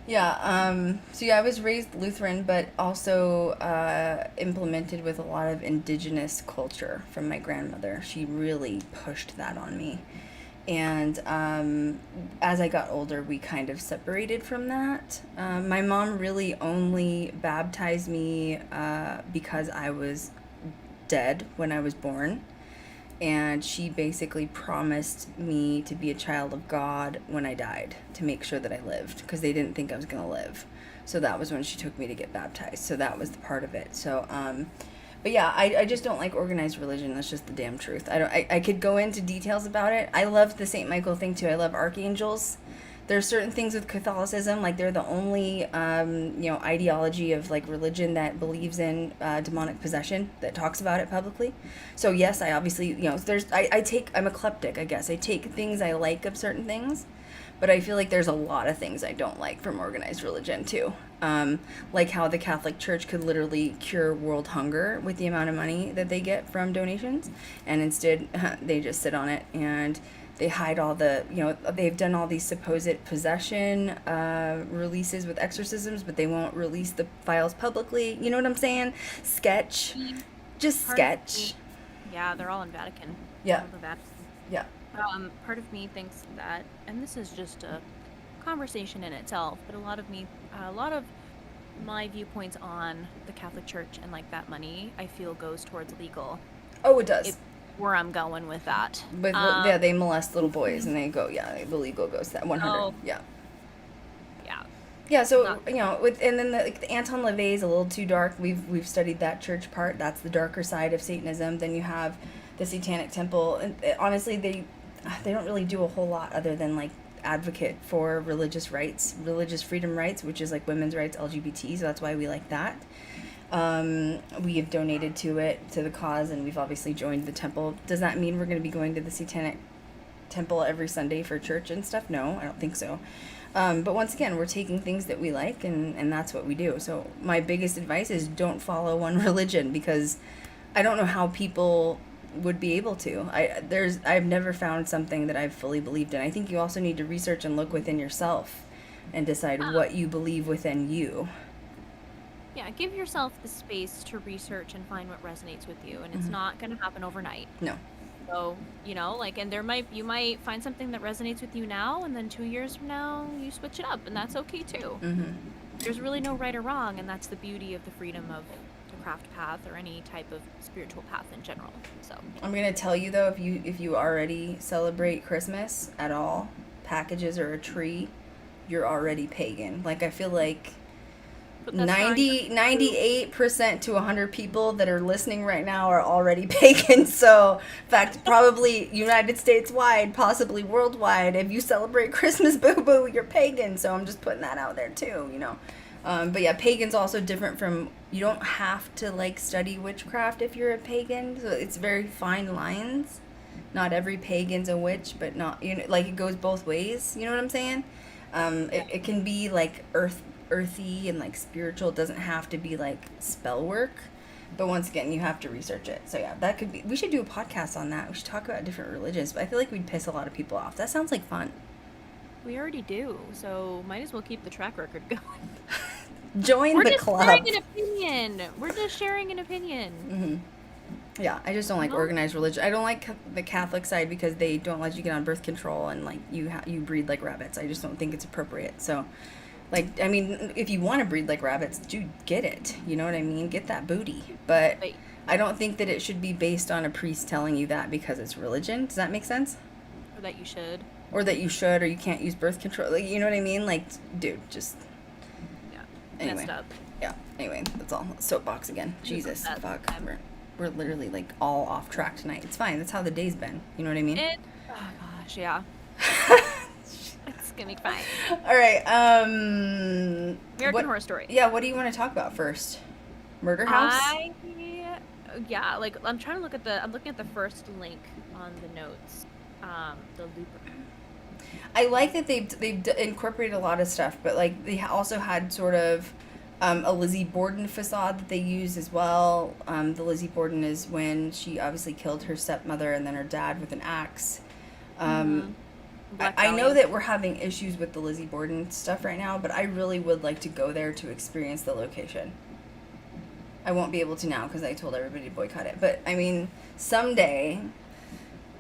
Yeah, so yeah, I was raised Lutheran, but also implemented with a lot of indigenous culture from my grandmother. She really pushed that on me. And as I got older, we kind of separated from that. My mom really only baptized me because I was dead when I was born. And she basically promised me to be a child of God when I died, to make sure that I lived, because they didn't think I was going to live. So that was when she took me to get baptized. So that was the part of it. So, but yeah, I just don't like organized religion. That's just the damn truth. I could go into details about it. I love the St. Michael thing too. I love archangels. There's certain things with Catholicism, like they're the only, ideology of like religion that believes in demonic possession, that talks about it publicly. So yes, I obviously, I'm eclectic, I guess. I take things I like of certain things, but I feel like there's a lot of things I don't like from organized religion too. Like how the Catholic Church could literally cure world hunger with the amount of money that they get from donations, and instead they just sit on it and they hide all the, they've done all these supposed possession releases with exorcisms, but they won't release the files publicly. You know what I'm saying? Sketch. Just sketch. Yeah, they're all in Vatican. Yeah. All the Vatican. Yeah. Part of me thinks that, and this is just a conversation in itself, but a lot of my viewpoints on the Catholic Church and like that money, I feel goes towards legal. Oh, it does. Where I'm going with that. But they molest little boys, and they go, the legal goes to that 100. Oh. Yeah. Yeah. Yeah, so and then the Anton LaVey's a little too dark. We've studied that church part. That's the darker side of Satanism. Then you have the Satanic Temple, and honestly, they don't really do a whole lot other than like advocate for religious rights, religious freedom rights, which is like women's rights, LGBT. So that's why we like that. We have donated to the cause, and we've obviously joined the temple. Does that mean we're going to be going to the Satanic Temple every Sunday for church and stuff? No, I don't think so. But once again, we're taking things that we like, and that's what we do. So my biggest advice is don't follow one religion, because I don't know how people would be able to. I've never found something that I've fully believed in. I think you also need to research and look within yourself and decide what you believe within you. Yeah, give yourself the space to research and find what resonates with you, and it's not going to happen overnight. No. So, and you might find something that resonates with you now, and then 2 years from now, you switch it up, and that's okay too. There's really no right or wrong, and that's the beauty of the freedom of the craft path or any type of spiritual path in general. So I'm going to tell you though, if you already celebrate Christmas at all, packages or a tree, you're already pagan. Like, I feel like 98% to 100 people that are listening right now are already pagan. So, in fact, probably United States wide, possibly worldwide, if you celebrate Christmas, boo-boo, you're pagan. So I'm just putting that out there too, But yeah, pagan's also different from, you don't have to like study witchcraft if you're a pagan. So it's very fine lines. Not every pagan's a witch, but not, like it goes both ways. You know what I'm saying? It can be like earthy and like spiritual. It doesn't have to be like spell work, but once again, you have to research it. So yeah, that could be, we should do a podcast on that. We should talk about different religions, but I feel like we'd piss a lot of people off. That sounds like fun. we already do, so might as well keep the track record going. Join the club. We're just sharing an opinion. Yeah, I just don't like organized religion. I don't like the Catholic side because they don't let you get on birth control and like you breed like rabbits. I just don't think it's appropriate. So Like, I mean, if you want to breed like rabbits, dude, get it. You know what I mean? Get that booty. But Right. I don't think that it should be based on a priest telling you that because it's religion. Does that make sense? Or that you should. Or that you should, or you can't use birth control. Like, you know what I mean? Like, dude, just Yeah. anyway. Messed up. Yeah. Anyway, that's all. Soapbox again. Jesus, That's fuck. fine. We're literally like all off track tonight. It's fine. That's how the day's been. You know what I mean? Oh gosh, yeah. It's gonna be fine. All right. American Horror Story. Yeah. What do you want to talk about first? Murder House. Yeah, like I'm trying to look at I'm looking at the first link on the notes. The Looper. I like that they've incorporated a lot of stuff, but like they also had sort of a Lizzie Borden facade that they use as well. The Lizzie Borden is when she obviously killed her stepmother and then her dad with an axe. I know that we're having issues with the Lizzie Borden stuff right now, but I really would like to go there to experience the location. I won't be able to now because I told everybody to boycott it. But I mean, someday,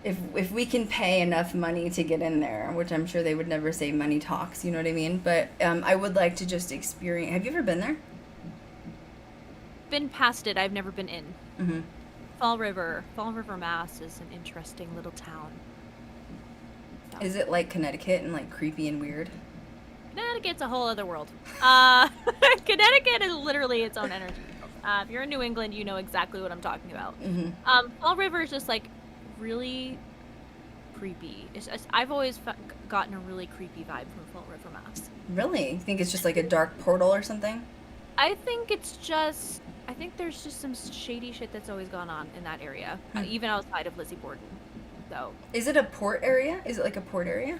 if we can pay enough money to get in there, which I'm sure they would never say money talks, you know what I mean? But I would like to just experience. Have you ever been there? Been past it. I've never been in. Mm-hmm. Fall River, Mass is an interesting little town. So. Is it like Connecticut and like creepy and weird? Connecticut's a whole other world. Connecticut is literally its own energy. If you're in New England, you know exactly what I'm talking about. Mm-hmm. Fall River is just like really creepy. I've always gotten a really creepy vibe from Fall River, Mass. Really? You think it's just like a dark portal or something? I think there's just some shady shit that's always gone on in that area, even outside of Lizzie Borden. So. Is it a port area? Is it like a port area?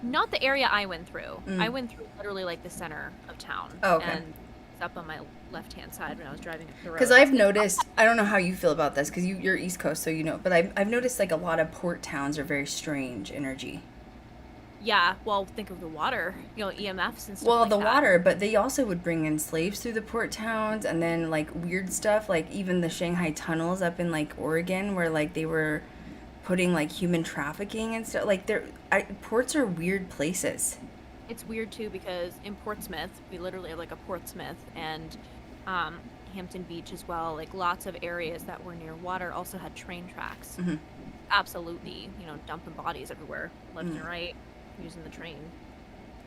Not the area I went through. I went through literally like the center of town. Oh, okay. And it's up on my left-hand side when I was driving up the road. Because I've noticed, I don't know how you feel about this, because you're East Coast, so you know, but I've noticed like a lot of port towns are very strange energy. Yeah, well, think of the water, EMFs and stuff Well, like the that. water, but they also would bring in slaves through the port towns, and then like weird stuff, like even the Shanghai tunnels up in like Oregon, where like they were putting like human trafficking and stuff. Like ports are weird places. It's weird too because in Portsmouth, we literally have like a Portsmouth and Hampton Beach as well. Like lots of areas that were near water also had train tracks. Mm-hmm. Absolutely, dumping bodies everywhere, left and right, using the train.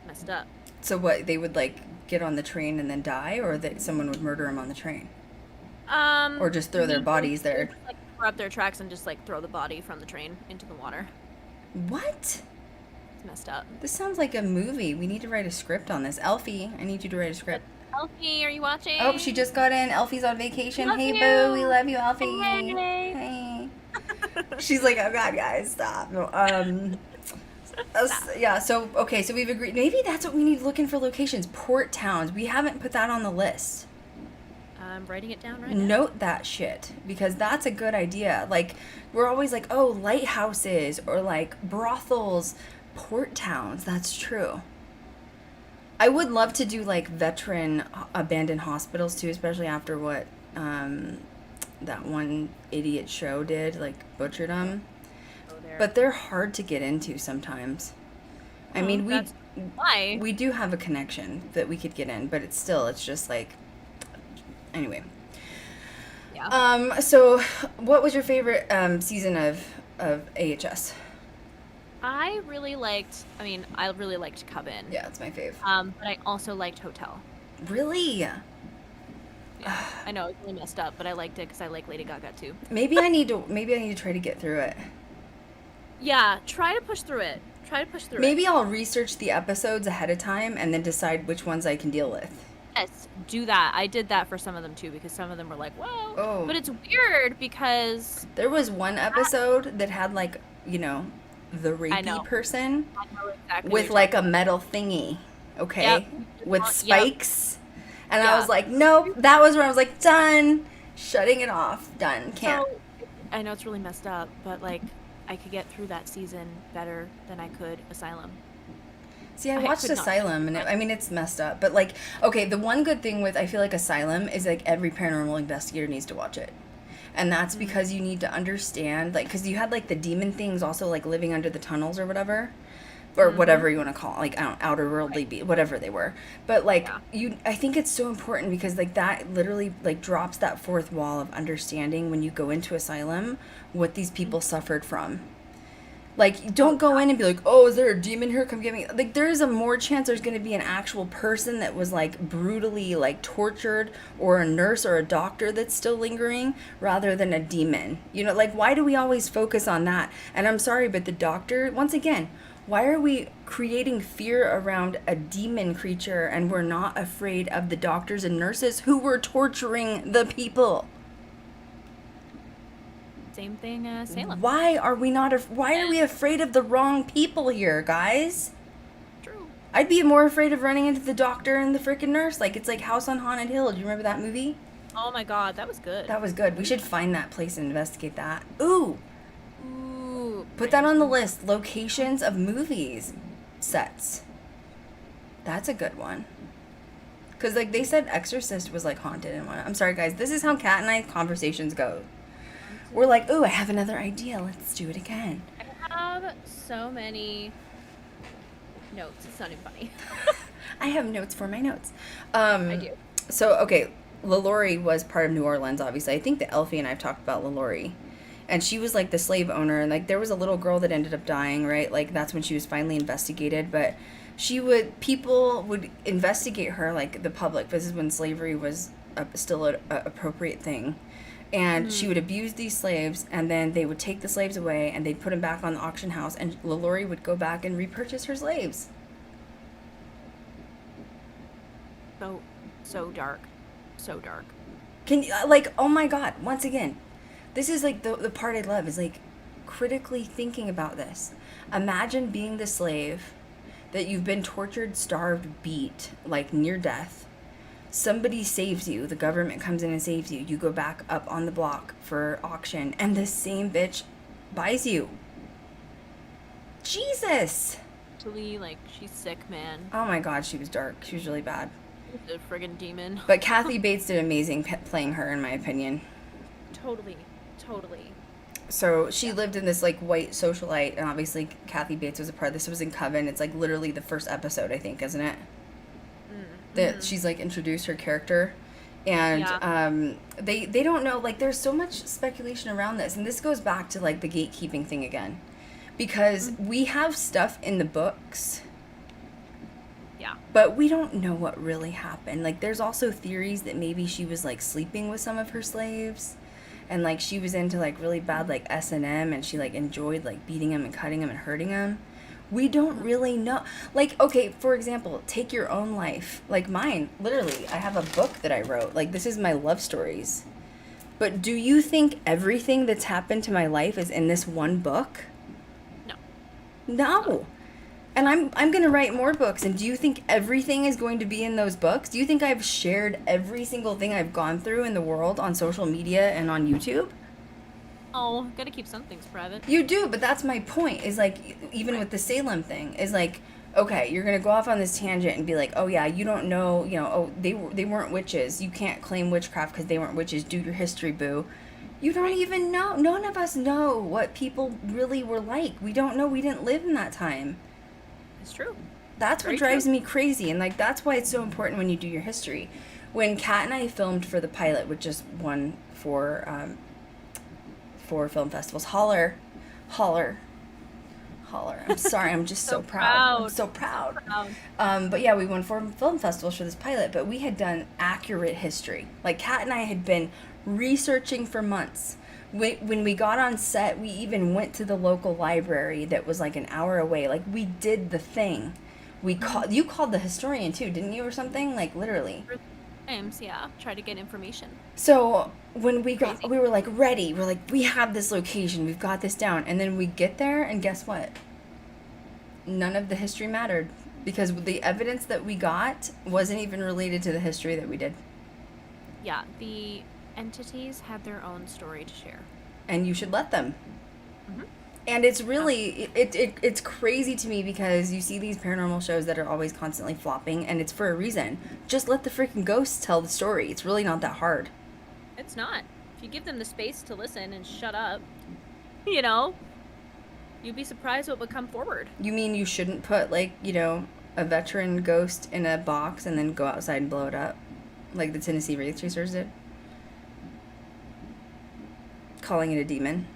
Messed up. So what, they would like get on the train and then die, or that someone would murder them on the train? Or just throw their bodies there? Like cover up their tracks and just like throw the body from the train into the water. What? It's messed up. This sounds like a movie. We need to write a script on this. Elfie, I need you to write a script. Elfie, are you watching? Oh, she just got in. Elfie's on vacation. Love Hey, you. boo, we love you, Elfie. Hey. Hey. She's like, oh God, guys, stop. No, yeah. So okay, so we've agreed. Maybe that's what we need looking for locations. Port towns. We haven't put that on the list. I'm writing it down right now. Note that shit, because that's a good idea. Like, we're always like, oh, lighthouses or like brothels. Port towns. That's true. I would love to do like veteran abandoned hospitals too, especially after what that one idiot show did, like butchered them. But they're hard to get into sometimes. I mean, we do have a connection that we could get in, but it's just like, anyway. Yeah. So what was your favorite season of AHS? I really liked Coven. Yeah, it's my fave. But I also liked Hotel. Really? Yeah. I know it's really messed up, but I liked it because I like Lady Gaga too. Maybe I need to try to get through it. Yeah, try to push through it. Maybe I'll research the episodes ahead of time and then decide which ones I can deal with. Yes, do that. I did that for some of them too because some of them were like, whoa. Oh. But it's weird because there was one episode that had like, the rapey person exactly with like a metal thingy, okay, yep. with spikes, and yeah. I was like, nope. That was where I was like, done, shutting it off, done, can't. So, I know it's really messed up, but like I could get through that season better than I could Asylum. See, I watched Asylum, and it's messed up, but like, okay, the one good thing with I feel like Asylum is like every paranormal investigator needs to watch it. And that's because you need to understand, like, because you had, like, the demon things also, like, living under the tunnels or whatever. or whatever you want to call it, like, I don't, outer worldly be whatever they were. But like I think it's so important because like that literally like drops that fourth wall of understanding when you go into asylum what these people suffered from. Like, don't go in and be like, oh, is there a demon here? Come get me. Like, there is a more chance there's going to be an actual person that was, like, brutally, like, tortured, or a nurse or a doctor that's still lingering, rather than a demon. You know, like, why do we always focus on that? And I'm sorry, but the doctor, once again, why are we creating fear around a demon creature and we're not afraid of the doctors and nurses who were torturing the people? Same thing as Salem. Why are we not? Why are we afraid of the wrong people here, guys? True. I'd be more afraid of running into the doctor and the freaking nurse. Like, it's like House on Haunted Hill. Do you remember that movie? Oh my god, that was good. That was good. We should find that place and investigate that. Ooh. Ooh. Put that on the list. Locations of movies sets. That's a good one. Because, like, they said Exorcist was, like, haunted in one. I'm sorry, guys. This is how Kat and I conversations go. We're like, ooh, I have another idea. Let's do it again. I have so many notes. It's not even funny. I have notes for my notes. I do. So, okay, LaLaurie was part of New Orleans, obviously. I think that Elfie and I have talked about LaLaurie. And she was, like, the slave owner. And, like, there was a little girl that ended up dying, right? Like, that's when she was finally investigated. But people would investigate her, like, the public. This is when slavery was still an appropriate thing. And she would abuse these slaves, and then they would take the slaves away, and they'd put them back on the auction house, and LaLaurie would go back and repurchase her slaves. So dark. So dark. Can you, like, oh my god, once again, this is, like, the part I love, is, like, critically thinking about this. Imagine being the slave that you've been tortured, starved, beat, like, near death. Somebody saves you, the government comes in and saves you, you go back up on the block for auction, and the same bitch buys you. Jesus! Actually, like, she's sick, man. Oh my god, she was dark. She was really bad. The friggin' demon. But Kathy Bates did amazing playing her, in my opinion. Totally. So she lived in this, like, white socialite, and obviously Kathy Bates was a part of this. It was in Coven. It's, like, literally the first episode, I think, isn't it? That she's, like, introduced her character. And they don't know, like, there's so much speculation around this. And this goes back to, like, the gatekeeping thing again. Because we have stuff in the books. Yeah. But we don't know what really happened. Like, there's also theories that maybe she was, like, sleeping with some of her slaves. And, like, she was into, like, really bad, like, S&M. And she, like, enjoyed, like, beating them and cutting them and hurting them. We don't really know. Like, okay, for example, take your own life. Like mine, literally, I have a book that I wrote. Like, this is my love stories. But do you think everything that's happened to my life is in this one book? No. No. And I'm going to write more books. And do you think everything is going to be in those books? Do you think I've shared every single thing I've gone through in the world on social media and on YouTube? Oh, gotta keep some things private. You do, but that's my point, is, like, even with the Salem thing, is, like, okay, you're going to go off on this tangent and be like, oh, yeah, you don't know, you know, oh, they weren't witches. You can't claim witchcraft because they weren't witches. Do your history, boo. You don't even know. None of us know what people really were like. We don't know. We didn't live in that time. It's true. That's what drives me crazy, and, like, that's why it's so important when you do your history. When Kat and I filmed for the pilot, which just won for film festivals. Holler. I'm sorry, I'm just so proud. I'm so proud. But yeah, we won 4 film festivals for this pilot, but we had done accurate history. Like, Kat and I had been researching for months. When we got on set, we even went to the local library that was like an hour away. Like, we did the thing. You called the historian too, didn't you, or something? Like, literally. Elms, yeah. Try to get information. So when we were like ready. We're like, we have this location. We've got this down. And then we get there, and guess what? None of the history mattered, because the evidence that we got wasn't even related to the history that we did. Yeah, the entities have their own story to share. And you should let them. And it's really, it's crazy to me, because you see these paranormal shows that are always constantly flopping, and it's for a reason. Just let the freaking ghosts tell the story. It's really not that hard. It's not. If you give them the space to listen and shut up, you know? You'd be surprised what would come forward. You mean you shouldn't put, like, you know, a veteran ghost in a box and then go outside and blow it up? Like the Tennessee Wraith Chasers did? Calling it a demon.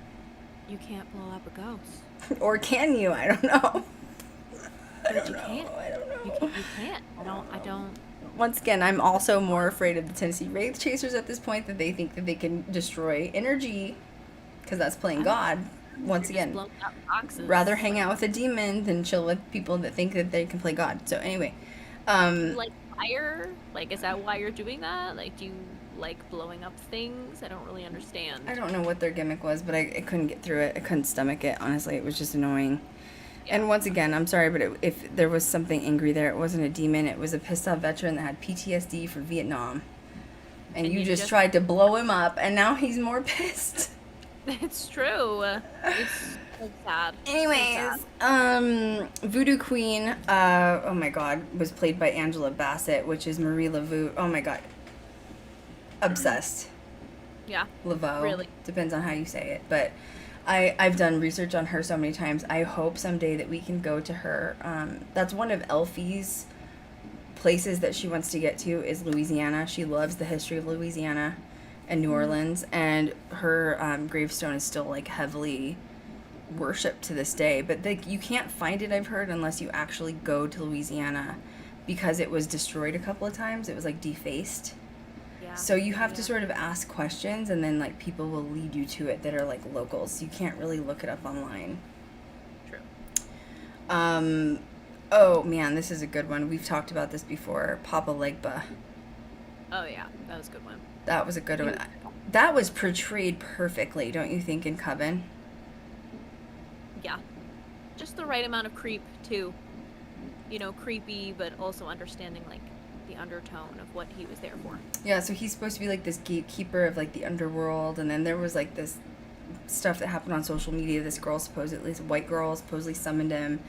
You can't blow up a ghost. Or can you? I don't know. But you can't. I don't know. You can't. I don't. Once again, I'm also more afraid of the Tennessee Wraith Chasers at this point, that they think that they can destroy energy, because that's playing God. Once You're just again, blowing up boxes. rather hang out with a demon than chill with people that think that they can play God. So anyway, Like fire? Like, is that why you're doing that? Like, do you like blowing up things? I don't really understand. I don't know what their gimmick was, but I couldn't get through it. I couldn't stomach it, honestly. It was just annoying. Yeah. And once again, I'm sorry, but if there was something angry there, it wasn't a demon. It was a pissed off veteran that had PTSD from Vietnam. And you just tried to blow him up, and now he's more pissed. It's true. It's so sad. Anyways, So sad. Voodoo Queen, oh my god, was played by Angela Bassett, which is Marie Laveau. Oh my god. Obsessed. Yeah. Laveau. Really? Depends on how you say it. But I've done research on her so many times. I hope someday that we can go to her. That's one of Elfie's places that she wants to get to is Louisiana. She loves the history of Louisiana and New Orleans. And her gravestone is still, like, heavily worshipped to this day. But you can't find it, I've heard, unless you actually go to Louisiana, because it was destroyed a couple of times. It was, like, defaced. Yeah. So you have to sort of ask questions, and then, like, people will lead you to it that are, like, locals. You can't really look it up online. True. Oh man, this is a good one. We've talked about this before. Papa Legba. Oh yeah, that was a good one. That was a good one. That was portrayed perfectly, don't you think, in Coven? Yeah. Just the right amount of creep too. You know, creepy, but also understanding like the undertone of what he was there for. Yeah, so he's supposed to be like this gatekeeper of like the underworld, and then there was like this stuff that happened on social media. This girl supposedly, this white girl supposedly summoned him,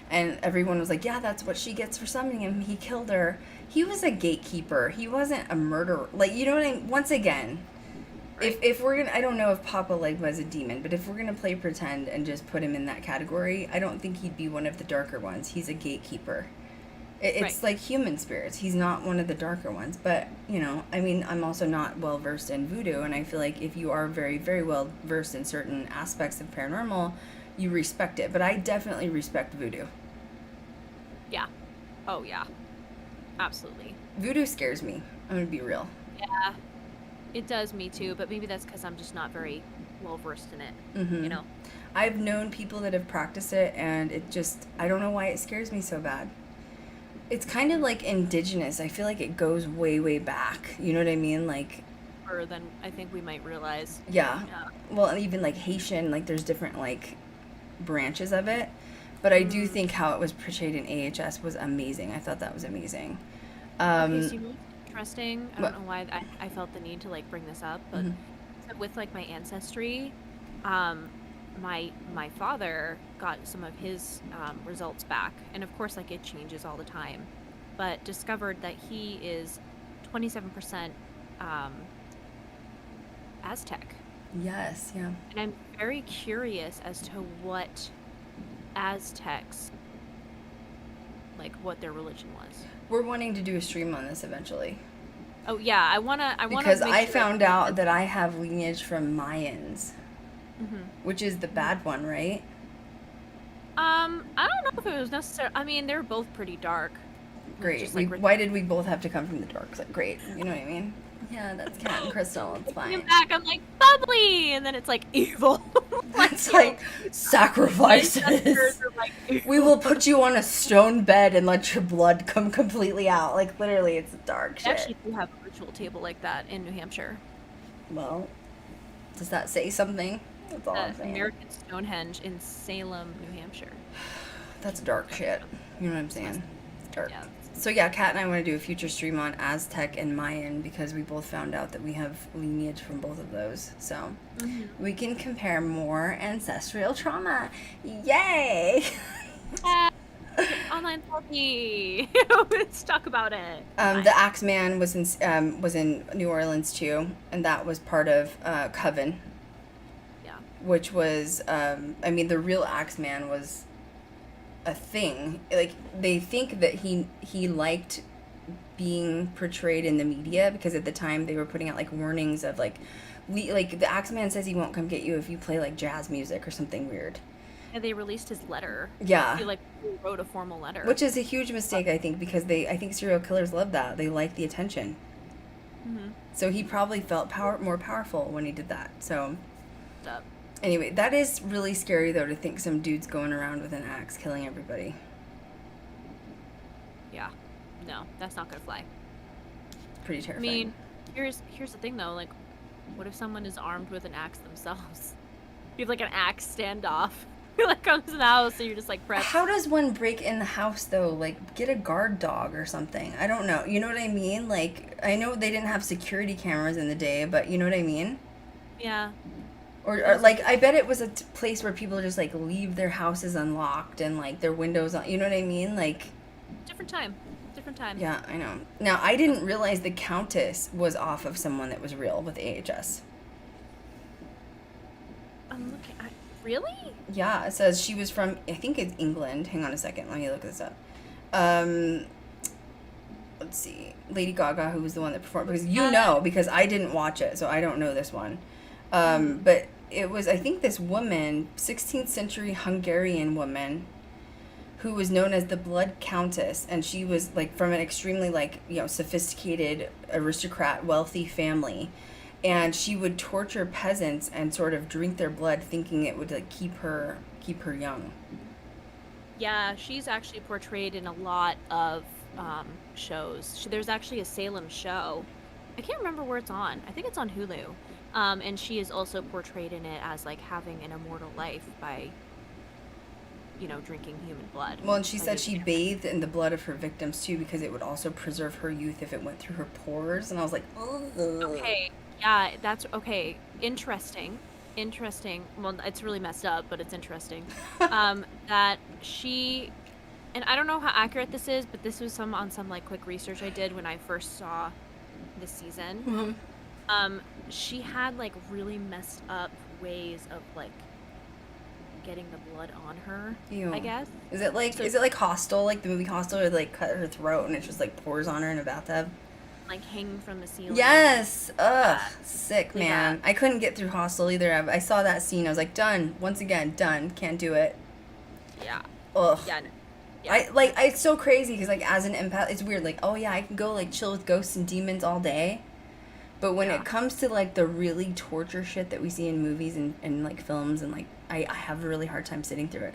and everyone was like, yeah, that's what she gets for summoning him. He killed her. He was a gatekeeper. He wasn't a murderer. Like, you know what I mean? Once again, Right. if we're gonna, I don't know if Papa Legba is a demon, but if we're gonna play pretend and just put him in that category, I don't think he'd be one of the darker ones. He's a gatekeeper. It's Right. like human spirits. He's not one of the darker ones. But, you know, I mean, I'm also not well versed in voodoo, and I feel like if you are very, very well versed in certain aspects of paranormal, you respect it. But I definitely respect voodoo. Yeah. Oh yeah. Absolutely. Voodoo scares me. I'm gonna be real. Yeah. It does me too, but maybe that's because I'm just not very well versed in it. Mhm. You know. I've known people that have practiced it, and it just, I don't know why it scares me so bad. It's kind of like indigenous. I feel like it goes way, way back. You know what I mean? Like, Or than I think we might realize. yeah. Yeah. Well, and even like Haitian, like there's different like branches of it. But I do think how it was portrayed in AHS was amazing. I thought that was amazing. Okay, so you know what's interesting? I what? don't know why I felt the need to like bring this up, but Mhm. so with like my ancestry, my father got some of his results back, and of course like it changes all the time, but discovered that he is 27% Aztec, Yes, yeah. and I'm very curious as to what Aztecs, like what their religion was. We're wanting to do a stream on this eventually. Oh yeah, I wanna Because make I sure found out that I have lineage from Mayans, Mhm. which is the bad one, right? I don't know if it was necessary. I mean, they're both pretty dark. Great. Just, like, Why did we both have to come from the dark side? Great. You know what I mean? Yeah, that's Cat and Crystal. It's Looking fine. back, I'm like bubbly, and then it's like evil. That's you know, like sacrifices. ancestors are like evil. We will put you on a stone bed and let your blood come completely out. Like, literally, it's dark We shit. actually do have a ritual table like that in New Hampshire. Well, does that say something? That's all I'm saying. American Stonehenge in Salem, New Hampshire. That's dark shit. You know what I'm saying? It's dark. Yeah. So yeah, Kat and I want to do a future stream on Aztec and Mayan because we both found out that we have lineage from both of those. So we can compare more ancestral trauma. Yay! Online therapy. Let's talk about it. The Axeman was in New Orleans too, and that was part of Coven. Yeah. which was, I mean, the real Axeman was a thing. Like, they think that he liked being portrayed in the media because at the time they were putting out like warnings of like the Axeman says he won't come get you if you play like jazz music or something weird. And they released his letter. Yeah. He like wrote a formal letter. Which is a huge mistake, I think, because I think serial killers love that. They like the attention. Mm-hmm. So he probably felt more powerful when he did that. So Up. anyway, that is really scary though to think some dude's going around with an axe killing everybody. Yeah. No, that's not gonna fly. Pretty I terrifying. mean, here's the thing though, like, what if someone is armed with an axe themselves? You have like an axe standoff. You're like comes to the house and you're just like prepped. How does one break in the house though? Like get a guard dog or something. I don't know. You know what I mean? Like I know they didn't have security cameras in the day, but you know what I mean? Yeah. Or like I bet it was a place where people just like leave their houses unlocked and like their windows on. You know what I mean? Like Different time. yeah, I know. Now I didn't realize the Countess was off of someone that was real with AHS. I'm looking. Really? Yeah, it says she was from, I think it's England. Hang on a second, let me look this up. Let's see, Lady Gaga, who was the one that performed, because because I didn't watch it, so I don't know this one. But it was, I think, this woman, 16th century Hungarian woman, who was known as the Blood Countess, and she was like from an extremely like sophisticated aristocrat, wealthy family. And she would torture peasants and sort of drink their blood, thinking it would like keep her young. Yeah, she's actually portrayed in a lot of shows. There's actually a Salem show. I can't remember where it's on. I think it's on Hulu. And she is also portrayed in it as like having an immortal life by, drinking human blood. Well, and she said she bathed in the blood of her victims too because it would also preserve her youth if it went through her pores. And I was like, ugh. Okay. Yeah, that's okay. Interesting. Well, it's really messed up, but it's interesting. That she, and I don't know how accurate this is, but this was on some like quick research I did when I first saw this season. Mm-hmm. She had like really messed up ways of like getting the blood on her. Ew. I guess. Is it like Hostel, like the movie Hostel, where they like cut her throat and it just like pours on her in a bathtub? Like hanging from the ceiling. Yes. Ugh. Sick, Yeah. man. I couldn't get through Hostel either. I saw that scene. I was like, done. Once again, done. Can't do it. Yeah. Ugh. Yeah. Yeah. It's so crazy because like as an empath, it's weird. Like, oh yeah, I can go like chill with ghosts and demons all day. But when it comes to like the really torture shit that we see in movies and like films and like I have a really hard time sitting through it.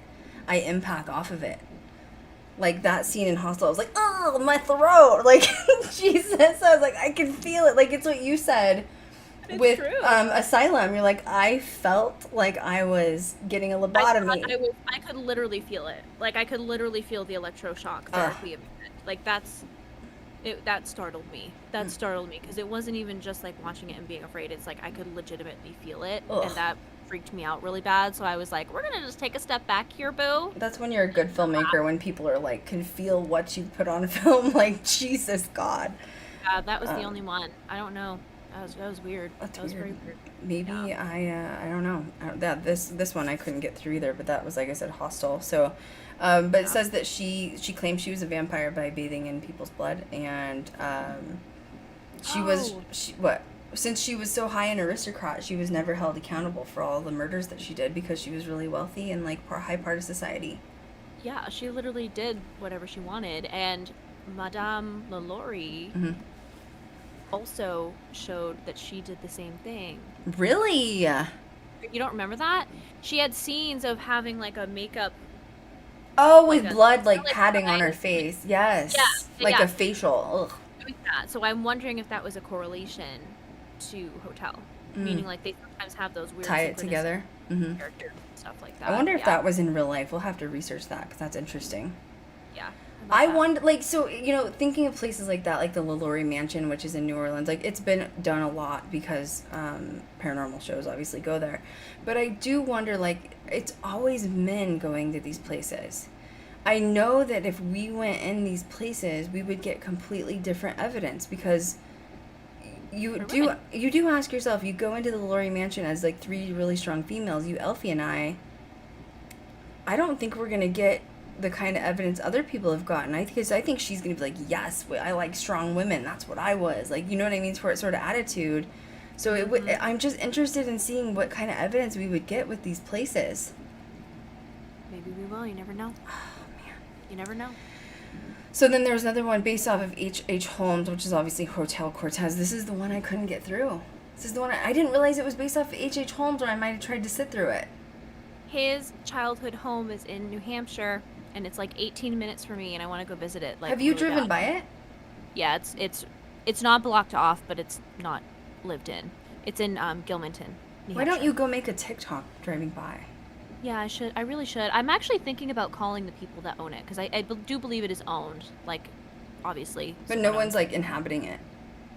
I empath off of it. Like that scene in Hostel, I was like, oh, my throat. Like, Jesus. I was like, I can feel it. Like, it's what you said It's with true. Asylum. You're like, I felt like I was getting a lobotomy. I could literally feel it. Like, I could literally feel the electroshock therapy of it. Like, that startled me. That startled me because it wasn't even just like watching it and being afraid. It's like I could legitimately feel it. Ugh. And that freaked me out really bad. So I was like, we're going to just take a step back here, boo. That's when you're a good filmmaker, when people are like, can feel what you put on film. Like, Jesus, God. Yeah, that was the only one. I don't know. That was weird. That's was weird. very weird. Maybe Yeah. I don't know. This one I couldn't get through either, but that was, like I said, Hostel. So, but it says that she claimed she was a vampire by bathing in people's blood, and since she was so high an aristocrat, she was never held accountable for all the murders that she did because she was really wealthy and like high part of society. Yeah, she literally did whatever she wanted. And Madame LaLaurie also showed that she did the same thing. Really? You don't remember that? She had scenes of having like a makeup. Oh, with Like a- blood like like patting on her eyes. face. Yes. Yeah, Like yeah. a facial. Ugh. Doing that. So I'm wondering if that was a correlation to Hotel. Meaning like they sometimes have those weird Tie it synchronous together. Mm-hmm. characters and stuff like that. I wonder if Yeah. that was in real life. We'll have to research that because that's interesting. Yeah. I wonder, like, so, thinking of places like that, like the LaLaurie Mansion, which is in New Orleans, like, it's been done a lot because paranormal shows obviously go there. But I do wonder, like, it's always men going to these places. I know that if we went in these places, we would get completely different evidence because you for do women. you do ask yourself, you go into the Laurie mansion as like three really strong females, you, Elfie, and I don't think we're gonna get the kind of evidence other people have gotten. I think she's gonna be like, yes, I like strong women. That's what I was like. You know what I mean? Sort of attitude. So it would. I'm just interested in seeing what kind of evidence we would get with these places. Maybe we will. You never know. Oh man. You never know. So then there was another one based off of H.H. Holmes, which is obviously Hotel Cortez. This is the one I couldn't get through. This is the one I didn't realize it was based off of H.H. Holmes, or I might have tried to sit through it. His childhood home is in New Hampshire, and it's like 18 minutes for me, and I want to go visit it. Like, Have you really driven bad. by it? Yeah, it's not blocked off, but it's not lived in. It's in Gilmanton, New Why don't Hampshire. you go make a TikTok driving by? Yeah, I should. I really should. I'm actually thinking about calling the people that own it, because do believe it is owned, like, obviously. But no one's like inhabiting it.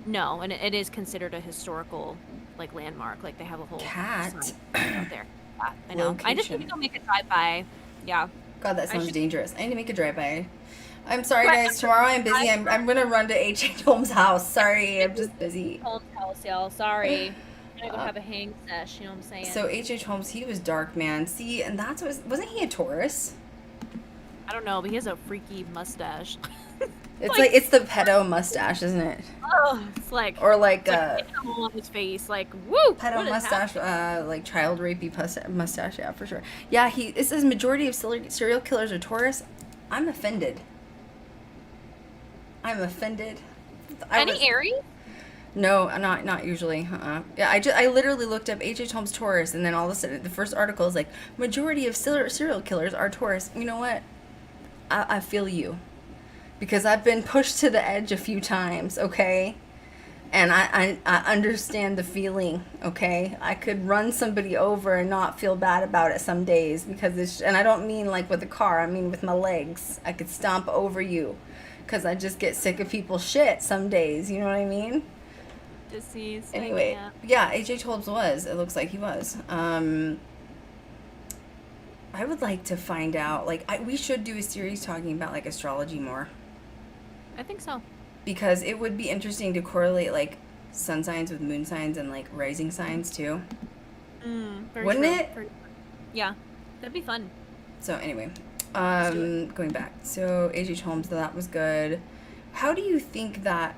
No, and it is considered a historical, like, landmark. Like, they have a whole Cat. sign out there. Yeah, I know. I just need to Location. go make a drive-by. Yeah. God, that I sounds should- dangerous. I need to make a drive-by. I'm sorry, Right. guys. Tomorrow I'm busy. I'm gonna run to H.H. Holmes' house. Sorry, I'm just busy. Holmes house, y'all. Sorry. I'm gonna go have a hang sesh, you know what I'm saying? So H.H. Holmes, he was dark, man. See, and that's what wasn't he a Taurus? I don't know, but he has a freaky mustache. It's like it's the pedo mustache, isn't it? Oh, it's like Or like it's like animal on his face, like woo. pedo what is mustache, like child rapey mustache, yeah, for sure. Yeah, it says majority of serial killers are Taurus. I'm offended. I'm offended. Any Aries? No, not usually. Yeah, I literally looked up H.H. Holmes Taurus, and then all of a sudden the first article is like majority of serial killers are Taurus. You know what? I feel you, because I've been pushed to the edge a few times. Okay, and I understand the feeling. Okay, I could run somebody over and not feel bad about it some days, because and I don't mean like with a car. I mean with my legs. I could stomp over you, because I just get sick of people's shit some days. You know what I mean? Deceased. Anyway, yeah, H.H. Holmes was. It looks like he was. I would like to find out, like, we should do a series talking about, like, astrology more. I think so. Because it would be interesting to correlate, like, sun signs with moon signs and, like, rising signs, too. Very Wouldn't true. it? Yeah, that'd be fun. So, anyway, do going back. So, H.H. Holmes, that was good. How do you think that,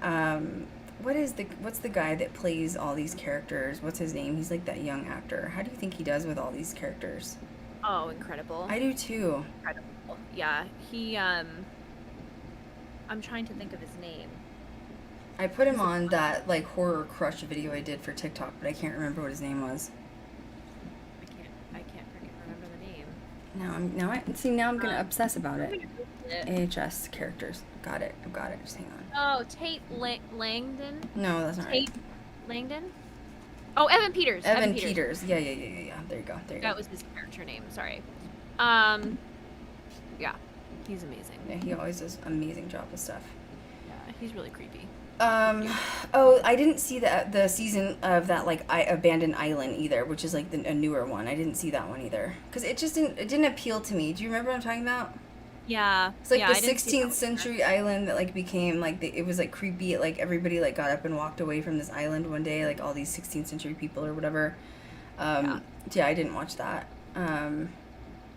what's the guy that plays all these characters? What's his name? He's, like, that young actor. How do you think he does with all these characters? Oh, incredible. I do, too. Incredible. Yeah, he, I'm trying to think of his name. I put him on that, like, horror crush video I did for TikTok, but I can't remember what his name was. I can't freaking remember the name. Now I'm gonna obsess about it. It. AHS characters. Got it. I've got it. Just hang on. Oh, Tate Langdon? No, that's not right. Tate Langdon? Oh, Evan Peters. Evan Peters. Yeah. There you go. That was his character name. Sorry. Yeah, he's amazing. Yeah, he always does an amazing job with stuff. Yeah, he's really creepy. Oh, I didn't see the season of that, like, Abandoned Island either, which is like a newer one. I didn't see that one either, because it didn't appeal to me. Do you remember what I'm talking about? Yeah. It's like yeah, the I didn't see that 16th one century island that, like, became like it was like creepy. Like, everybody, like, got up and walked away from this island one day, like all these 16th century people or whatever. Yeah, I didn't watch that.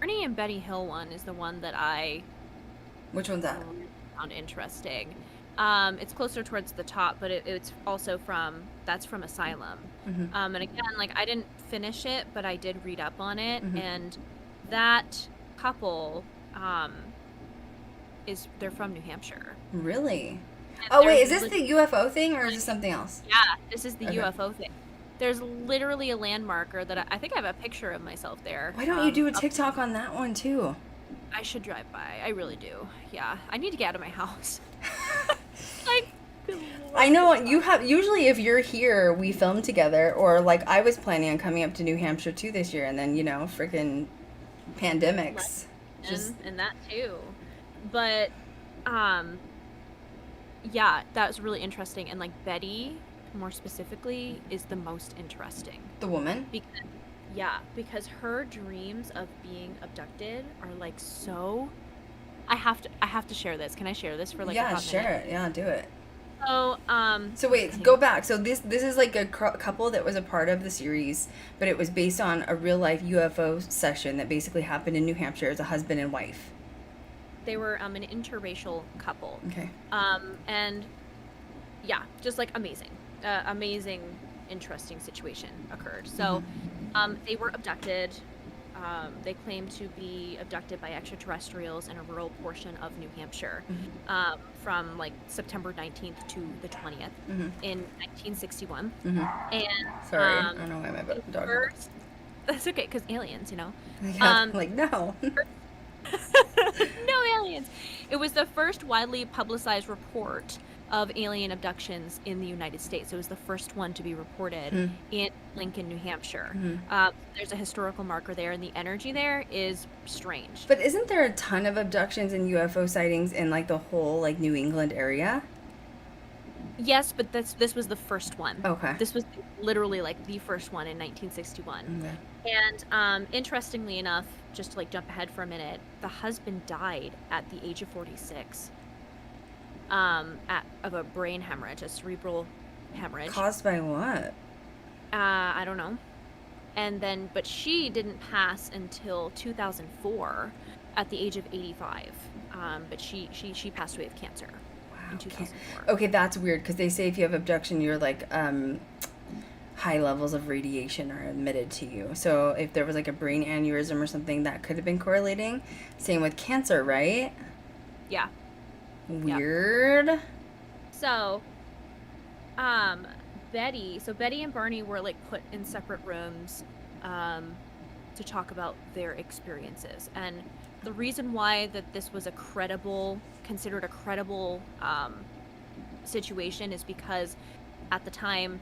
Ernie and Betty Hill one is the one that I Which one's that? found interesting. It's closer towards the top, but it's also from Asylum. Mm-hmm. And again, like, I didn't finish it, but I did read up on it, Mhm. and that couple, they're from New Hampshire. Really? And Oh wait, there's is this the UFO thing or is this something else? Yeah, this is the Okay. UFO thing. There's literally a landmarker that I think I have a picture of myself there. Why don't you do a up- TikTok on that one too? I should drive by. I really do. Yeah, I need to get out of my house. Like, good Lord. I know you have. Usually, if you're here, we film together. Or like, I was planning on coming up to New Hampshire too this year, and then freaking pandemics. Just and that too. But yeah, that was really interesting. And like, Betty, more specifically, is the most interesting. the woman. Because her dreams of being abducted are like so. I have to share this. Can I share this for like a Yeah, hot share minute? it. Yeah, do it. So wait, go back. So this is like a couple that was a part of the series, but it was based on a real life UFO session that basically happened in New Hampshire as a husband and wife. They were an interracial couple. Okay. And yeah, just like amazing, interesting situation occurred. So, they were abducted. They claimed to be abducted by extraterrestrials in a rural portion of New Hampshire, from like September 19th to the 20th in 1961. And Sorry, I don't know why my dog. first, that's okay, because aliens, you know. Yeah, like no. No aliens. It was the first widely publicized report of alien abductions in the United States. It was the first one to be reported in Lincoln, New Hampshire. There's a historical marker there, and the energy there is strange. But isn't there a ton of abductions and UFO sightings in like the whole like New England area? Yes, but this was the first one. Okay. This was literally like the first one in 1961. Okay. And interestingly enough, just to like jump ahead for a minute, the husband died at the age of 46. Of a brain hemorrhage, a cerebral hemorrhage. Caused by what? I don't know. And then, but she didn't pass until 2004 at the age of 85. But she passed away of cancer in 2004. Okay, that's weird because they say if you have abduction, you're like, high levels of radiation are emitted to you. So if there was like a brain aneurysm or something, that could have been correlating. Same with cancer, right? Yeah. Weird. Yep. So, Betty and Barney were like put in separate rooms, to talk about their experiences. And the reason why that this was considered a credible, situation is because at the time,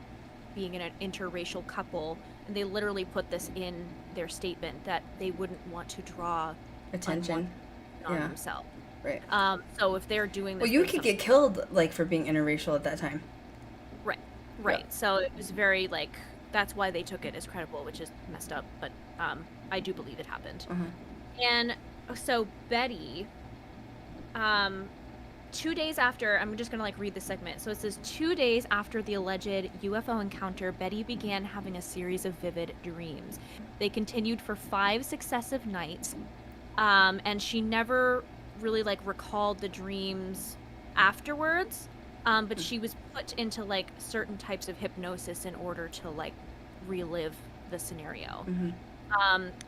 being an interracial couple, and they literally put this in their statement that they wouldn't want to draw Attention. on themselves. Right. So if they're doing this, well, you could get killed like for being interracial at that time. Right. Yeah. So it was very like, that's why they took it as credible, which is messed up, but I do believe it happened. And so Betty, 2 days after, I'm just gonna like read the segment. So it says 2 days after the alleged UFO encounter, Betty began having a series of vivid dreams. They continued for 5 successive nights, and she never really like recalled the dreams afterwards, but she was put into like certain types of hypnosis in order to like relive the scenario.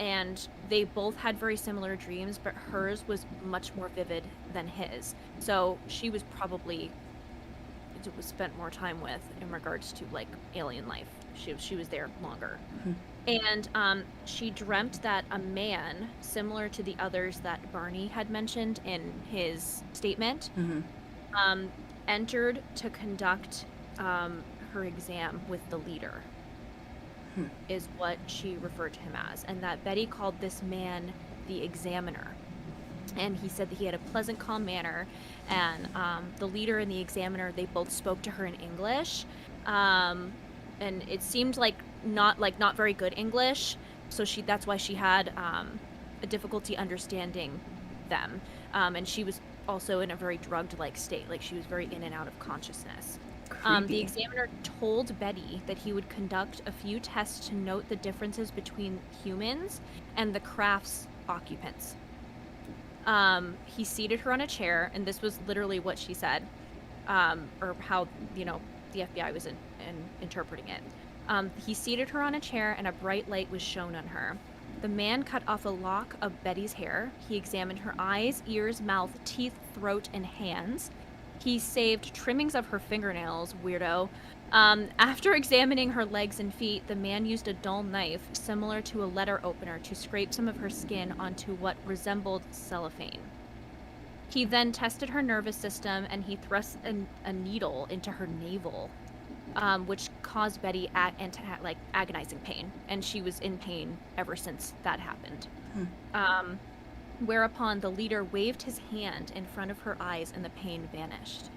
And they both had very similar dreams, but hers was much more vivid than his. So she was probably spent more time with in regards to like alien life. She was there longer. And she dreamt that a man, similar to the others that Barney had mentioned in his statement, entered to conduct her exam with the leader, is what she referred to him as. And that Betty called this man the examiner. And he said that he had a pleasant, calm manner. And the leader and the examiner, they both spoke to her in English. And it seemed like not very good English, so that's why she had a difficulty understanding them, and she was also in a very drugged like state, like she was very in and out of consciousness. The examiner told Betty that he would conduct a few tests to note the differences between humans and the craft's occupants. He seated her on a chair, and this was literally what she said, or how the FBI was interpreting it. He seated her on a chair, and a bright light was shown on her. The man cut off a lock of Betty's hair. He examined her eyes, ears, mouth, teeth, throat, and hands. He saved trimmings of her fingernails, weirdo. After examining her legs and feet, the man used a dull knife, similar to a letter opener, to scrape some of her skin onto what resembled cellophane. He then tested her nervous system, and he thrust a needle into her navel, which caused Betty agonizing pain, and she was in pain ever since that happened. Whereupon the leader waved his hand in front of her eyes, and the pain vanished.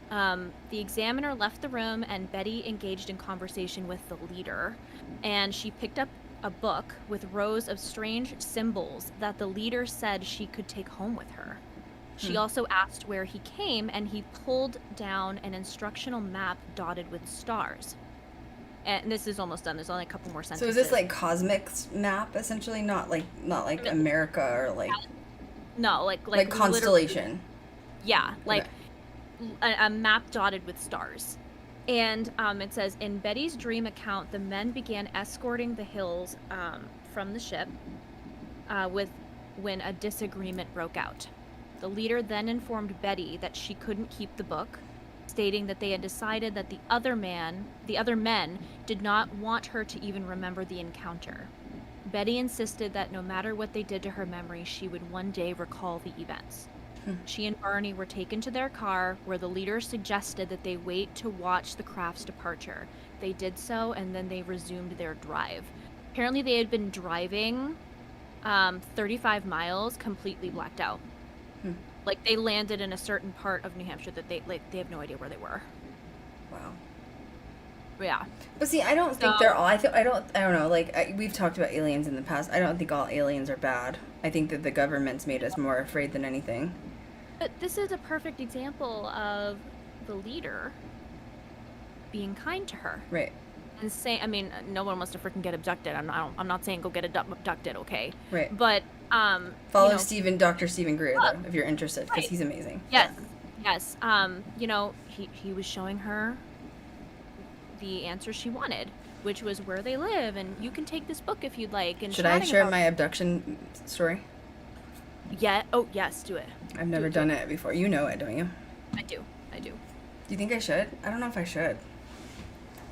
The examiner left the room, and Betty engaged in conversation with the leader, and she picked up a book with rows of strange symbols that the leader said she could take home with her. She also asked where he came, and he pulled down an instructional map dotted with stars. And this is almost done. There's only a couple more So sentences. is this like cosmic map essentially, not like America or like No, like like constellation? Yeah, like Okay. a map dotted with stars. And it says, in Betty's dream account, the men began escorting the hills from the ship when a disagreement broke out. The leader then informed Betty that she couldn't keep the book, stating that they had decided that the other men did not want her to even remember the encounter. Betty insisted that no matter what they did to her memory, she would one day recall the events. She and Barney were taken to their car, where the leader suggested that they wait to watch the craft's departure. They did so, and then they resumed their drive. Apparently they had been driving 35 miles completely blacked out. Like, they landed in a certain part of New Hampshire that they have no idea where they were. Wow. Yeah. But see, I don't think they're all. I don't know. Like we've talked about aliens in the past. I don't think all aliens are bad. I think that the government's made us more afraid than anything. But this is a perfect example of the leader being kind to her. Right. And saying, I mean, no one wants to freaking get abducted. I'm not saying go get abducted, okay? Right. But Follow you know, Dr. Stephen Greer though, if you're interested, because he's amazing. Yes. Yes. You know, he was showing her the answer she wanted, which was where they live, and you can take this book if you'd like. And should I share my abduction story? Yeah. Oh, yes, do it. I've never done it before. You know it, don't you? I do. Do you think I should? I don't know if I should.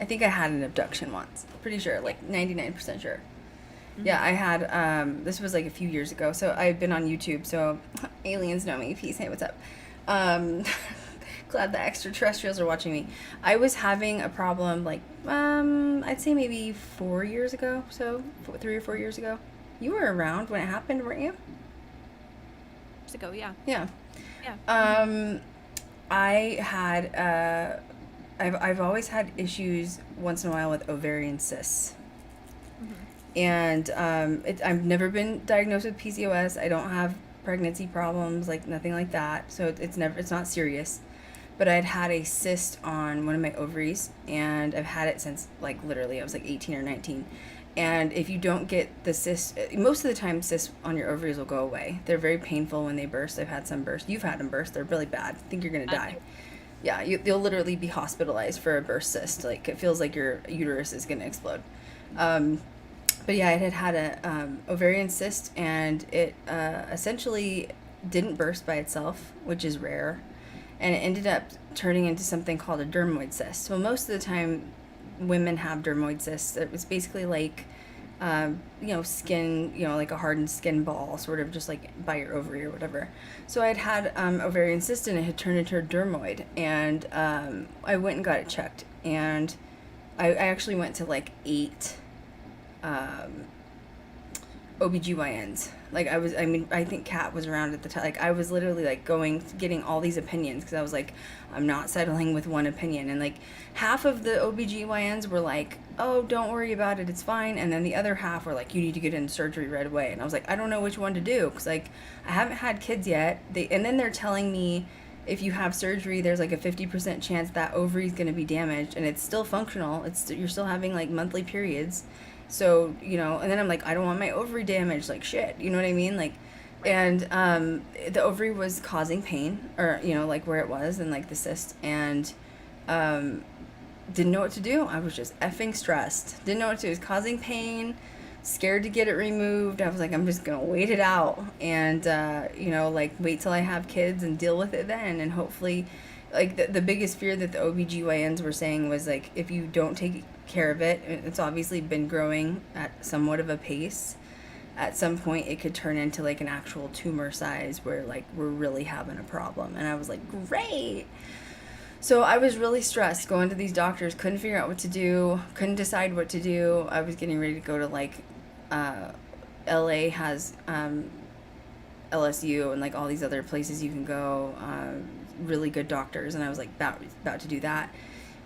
I think I had an abduction once. Pretty sure, like 99% sure. Yeah, I had, this was like a few years ago, so I've been on YouTube, so aliens know me. Peace, hey, what's up? Glad the extraterrestrials are watching me. I was having a problem, like, I'd say maybe 4 years ago, so 3 or 4 years ago. You were around when it happened, weren't you? Years ago, yeah. Yeah. Yeah. I had, I've always had issues once in a while with ovarian cysts. And I've never been diagnosed with PCOS. I don't have pregnancy problems, like nothing like that. So it's not serious. But I'd had a cyst on one of my ovaries, and I've had it since like literally I was like 18 or 19. And if you don't get the cyst, most of the time cysts on your ovaries will go away. They're very painful when they burst. I've had some burst. You've had them burst. They're really bad. I think you're gonna die. Yeah, you'll literally be hospitalized for a burst cyst. Like it feels like your uterus is gonna explode. But yeah, it had a ovarian cyst, and it essentially didn't burst by itself, which is rare, and it ended up turning into something called a dermoid cyst. So most of the time, women have dermoid cysts. It was basically like, skin, like a hardened skin ball, sort of just like by your ovary or whatever. So I'd had ovarian cyst, and it had turned into a dermoid, and I went and got it checked, and I actually went to like 8 OBGYNs. Like I think Kat was around at the time. Like I was literally like getting all these opinions, because I was like, I'm not settling with one opinion. And like half of the OBGYNs were like, oh, don't worry about it, it's fine. And then the other half were like, you need to get in surgery right away. And I was like, I don't know which one to do, because like I haven't had kids yet. And then they're telling me if you have surgery, there's like a 50% chance that ovary is going to be damaged, and it's still functional. You're still having like monthly periods. So, and then I'm like, I don't want my ovary damaged, like shit, you know what I mean? Like, and the ovary was causing pain, or, like where it was, and like the cyst, and didn't know what to do. I was just effing stressed. Didn't know what to do. It was causing pain, scared to get it removed. I was like, I'm just going to wait it out, and, like wait till I have kids and deal with it then, and hopefully, like the biggest fear that the OBGYNs were saying was like, if you don't take care of it, it's obviously been growing at somewhat of a pace, at some point it could turn into like an actual tumor size where like we're really having a problem. And I was like, great. So I was really stressed going to these doctors, couldn't figure out what to do, couldn't decide what to do. I was getting ready to go to like LA has LSU and like all these other places you can go, really good doctors, and I was like about to do that.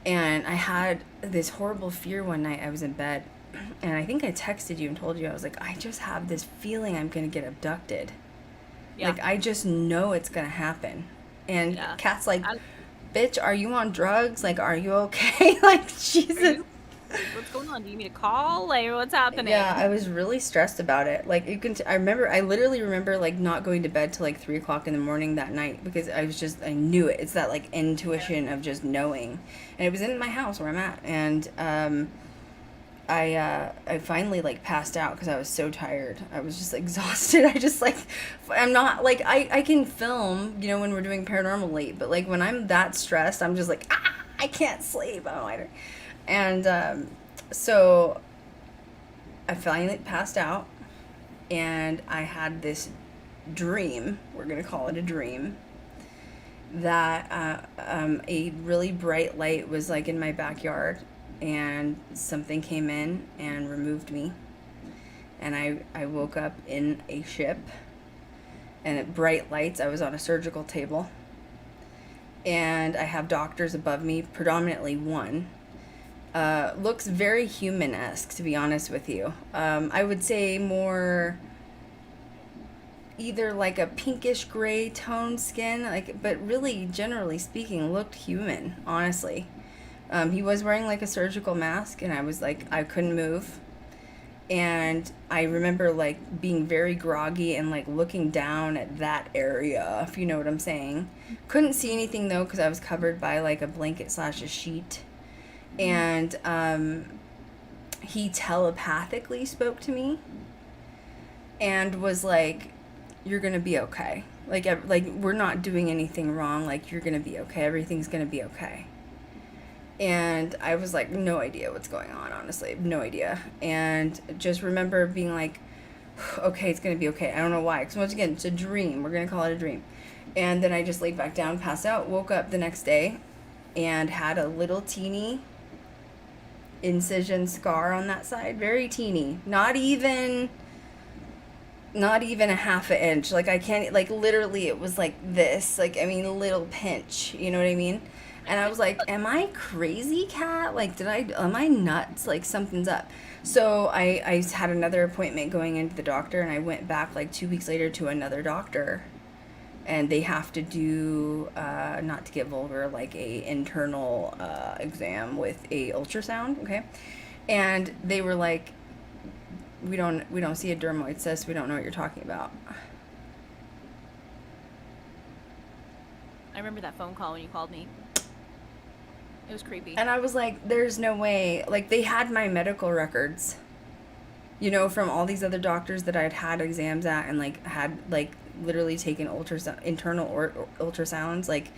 And I had this horrible fear one night. I was in bed, and I think I texted you and told you, I was like, I just have this feeling I'm going to get abducted. Yeah. Like, I just know it's gonna happen. And Yeah. Kat's like, I- bitch, are you on drugs? Like, are you okay? Like, Jesus. Are you- What's going on? Do you need a call? Like, what's happening? Yeah, I was really stressed about it. Like, I literally remember, like, not going to bed till, like, 3 o'clock in the morning that night because I knew it. It's that, like, intuition of just knowing. And it was in my house where I'm at. And, I finally, like, passed out because I was so tired. I was just exhausted. I just, like, I'm not, like, I can film, you know, when we're doing paranormal late, but, like, when I'm that stressed, I'm just like, I can't sleep. I don't know why. And, so I finally passed out, and I had this dream, we're going to call it a dream, that a really bright light was, like, in my backyard, and something came in and removed me. And I woke up in a ship, and at bright lights, I was on a surgical table, and I have doctors above me, predominantly one. Looks very human-esque, to be honest with you. I would say more either like a pinkish gray toned skin, like, but really, generally speaking, looked human, honestly. He was wearing like a surgical mask, and I was like, I couldn't move. And I remember like being very groggy and like looking down at that area, if you know what I'm saying. Couldn't see anything though, because I was covered by like a blanket / a sheet. And he telepathically spoke to me and was like, you're gonna be okay. Like we're not doing anything wrong. Like, you're gonna be okay. Everything's gonna be okay. And I was like, no idea what's going on, honestly. No idea. And just remember being like, okay, it's gonna be okay. I don't know why. Because once again, it's a dream. We're gonna call it a dream. And then I just laid back down, passed out, woke up the next day, and had a little teeny incision scar on that side. Very teeny. Not even a half an inch. Like, I can't, like, literally it was like this. Like, I mean, a little pinch. You know what I mean? And I was like, am I crazy, Kat? Like, am I nuts? Like, something's up. So I had another appointment going into the doctor, and I went back like 2 weeks later to another doctor. And they have to do, not to get vulgar, like a internal exam with a ultrasound, okay? And they were like, we don't see a dermoid cyst. We don't know what you're talking about. I remember that phone call when you called me. It was creepy. And I was like, there's no way. Like, they had my medical records, you know, from all these other doctors that I'd had exams at, and like had like literally taken internal ultrasounds, like,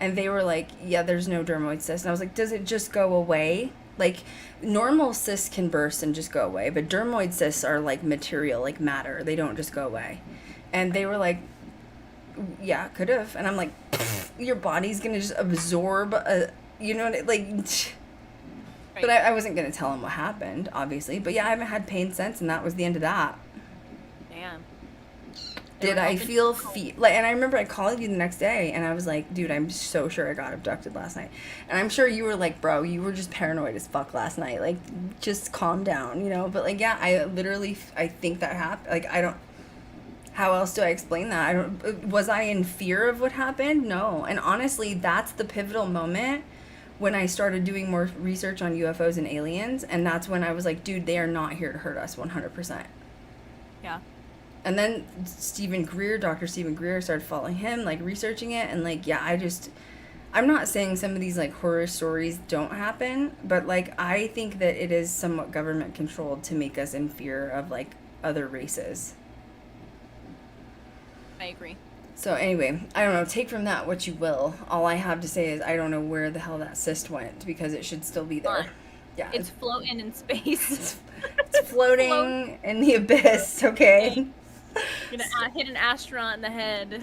and they were like, yeah, there's no dermoid cyst. And I was like, does it just go away? Like, normal cysts can burst and just go away, but dermoid cysts are like material, like matter. They don't just go away. And they were like, yeah, could have. And I'm like, your body's gonna just absorb you know, like, right. But I wasn't gonna tell him what happened, obviously. But yeah, I haven't had pain since, and that was the end of that. Damn. Did I feel like? And I remember I called you the next day, and I was like, dude, I'm so sure I got abducted last night. And I'm sure you were like, bro, you were just paranoid as fuck last night. Like, just calm down, you know. But like, yeah, I think that happened. Like, I don't. How else do I explain that? Was I in fear of what happened? No. And honestly, that's the pivotal moment when I started doing more research on UFOs and aliens, and that's when I was like, dude, they are not here to hurt us 100%. Yeah. And then Dr. Stephen Greer started following him, like, researching it, and like, yeah, I'm not saying some of these like horror stories don't happen, but like, I think that it is somewhat government controlled to make us in fear of like other races. I agree. So anyway, I don't know, take from that what you will. All I have to say is I don't know where the hell that cyst went, because it should still be there. Yeah, it's floating in space. It's floating in the abyss, okay? You're gonna hit an astronaut in the head.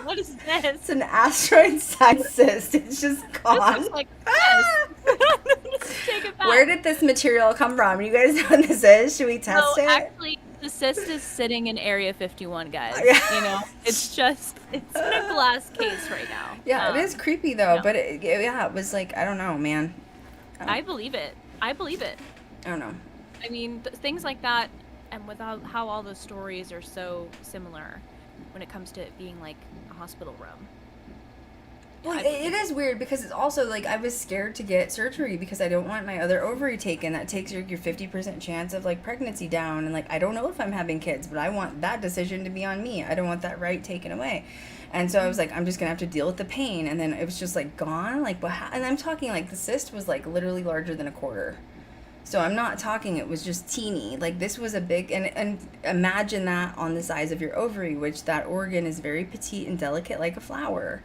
What is this? It's an asteroid-sized cyst. It's just gone. This looks like this. Take it back. Where did this material come from? You guys know what this is? Should we test it? Actually, the cyst is sitting in Area 51, guys. Yeah. You know, it's in a glass case right now. Yeah, it is creepy though, yeah. but it was like, I don't know, man. I believe it. I don't know. I mean, things like that, and without how all the stories are so similar, when it comes to it being like a hospital room. Well, it is weird because it's also like I was scared to get surgery because I don't want my other ovary taken. That takes your 50% chance of like pregnancy down, and like I don't know if I'm having kids, but I want that decision to be on me. I don't want that right taken away. And so I was like, I'm just gonna have to deal with the pain, and then it was just like gone. Like, and I'm talking like the cyst was like literally larger than a quarter. So I'm not talking it was just teeny. Like this was a big, and imagine that on the size of your ovary, which that organ is very petite and delicate like a flower.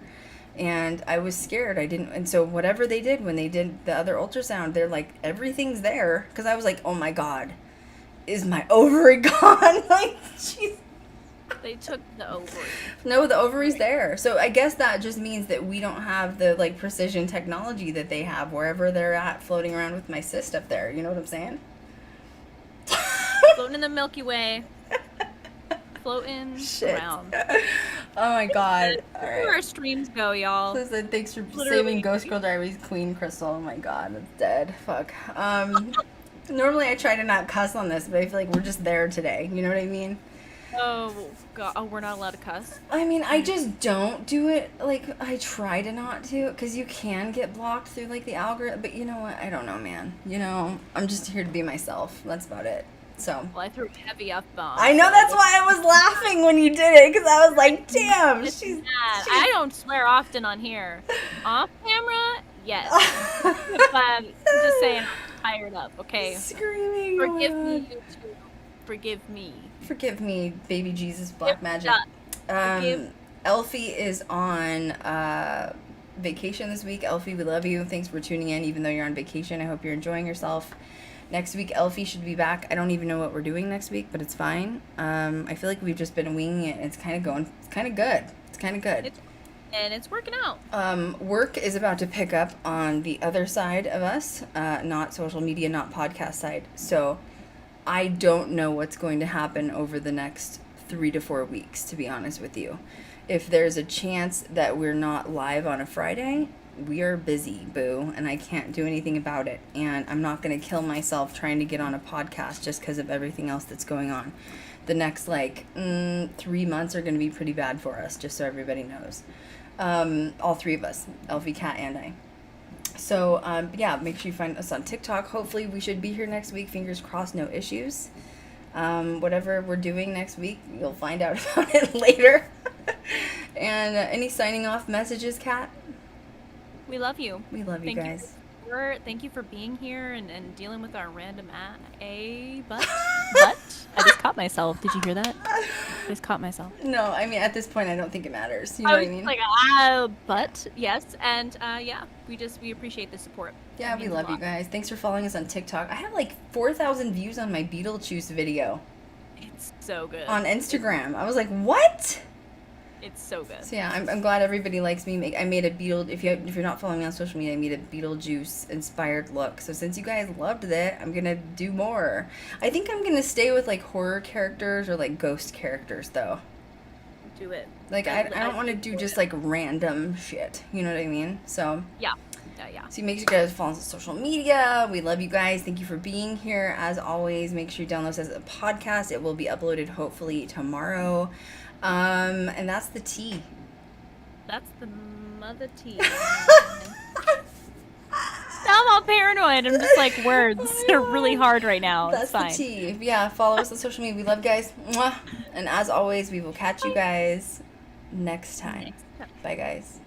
And I was scared. And so whatever they did when they did the other ultrasound, they're like, everything's there. Because I was like, oh my God, is my ovary gone? Like, jeez. They took the ovary. No, the ovary's there. So I guess that just means that we don't have the like precision technology that they have wherever they're at, floating around with my cyst up there. You know what I'm saying? Floating in the Milky Way. Floating around. Oh my God. All right. Where our streams go, y'all. Listen, thanks for Literally. saving Ghost Girl Diaries clean, Krystal. Oh my God, it's dead. Fuck. Normally I try to not cuss on this, but I feel like we're just there today. You know what I mean? Oh God! Oh, we're not allowed to cuss. I mean, I just don't do it. Like, I try to not to, because you can get blocked through like the algorithm. But you know what? I don't know, man. You know, I'm just here to be myself. That's about it. So. Well, I threw a heavy F-bomb. I know, that's why I was laughing when you did it, because I was like, damn, she's. I don't swear often on here. Off camera, yes. But I'm just saying, I'm fired up. Okay. Screaming. Forgive oh me, my God. YouTube. Forgive me. Forgive me, baby Jesus, Black Magic. Forgive. Elfie is on vacation this week. Elfie, we love you. Thanks for tuning in, even though you're on vacation. I hope you're enjoying yourself. Next week, Elfie should be back. I don't even know what we're doing next week, but it's fine. I feel like we've just been winging it. It's kind of going. It's kind of good. It's kind of good. And it's working out. Work is about to pick up on the other side of us, not social media, not podcast side. So I don't know what's going to happen over the next 3 to 4 weeks, to be honest with you. If there's a chance that we're not live on a Friday, we are busy, boo, and I can't do anything about it. And I'm not going to kill myself trying to get on a podcast just because of everything else that's going on. The next, 3 months are going to be pretty bad for us, just so everybody knows. All three of us, Elfie, Kat, and I. So, yeah, make sure you find us on TikTok. Hopefully we should be here next week. Fingers crossed, no issues. Whatever we're doing next week, you'll find out about it later. And any signing off messages, Kat? We love you. We love you guys. Thank you for being here and dealing with our random but I just caught myself. Did you hear that? I just caught myself. No, I mean, at this point, I don't think it matters. You know what I mean? Like, but yes, and yeah, we appreciate the support. Yeah, we love you guys. Thanks for following us on TikTok. I have like 4,000 views on my Beetlejuice video. It's so good. On Instagram. I was like, what? It's so good. So yeah, I'm glad everybody likes me. I made a if you're not following me on social media, I made a Beetlejuice inspired look. So since you guys loved that, I'm gonna do more. I think I'm gonna stay with like horror characters or like ghost characters though. Do it. Like I don't want to do just like random shit. You know what I mean? So yeah. So make sure you guys follow us on social media. We love you guys. Thank you for being here. As always, make sure you download us as a podcast. It will be uploaded hopefully tomorrow. And that's the tea. That's the mother tea. Now I'm all paranoid. I'm just like, words are really hard right now. That's it's fine. The tea. Yeah, follow us on social media. We love you guys. Mwah. And as always, we will catch you guys next time. Bye, guys.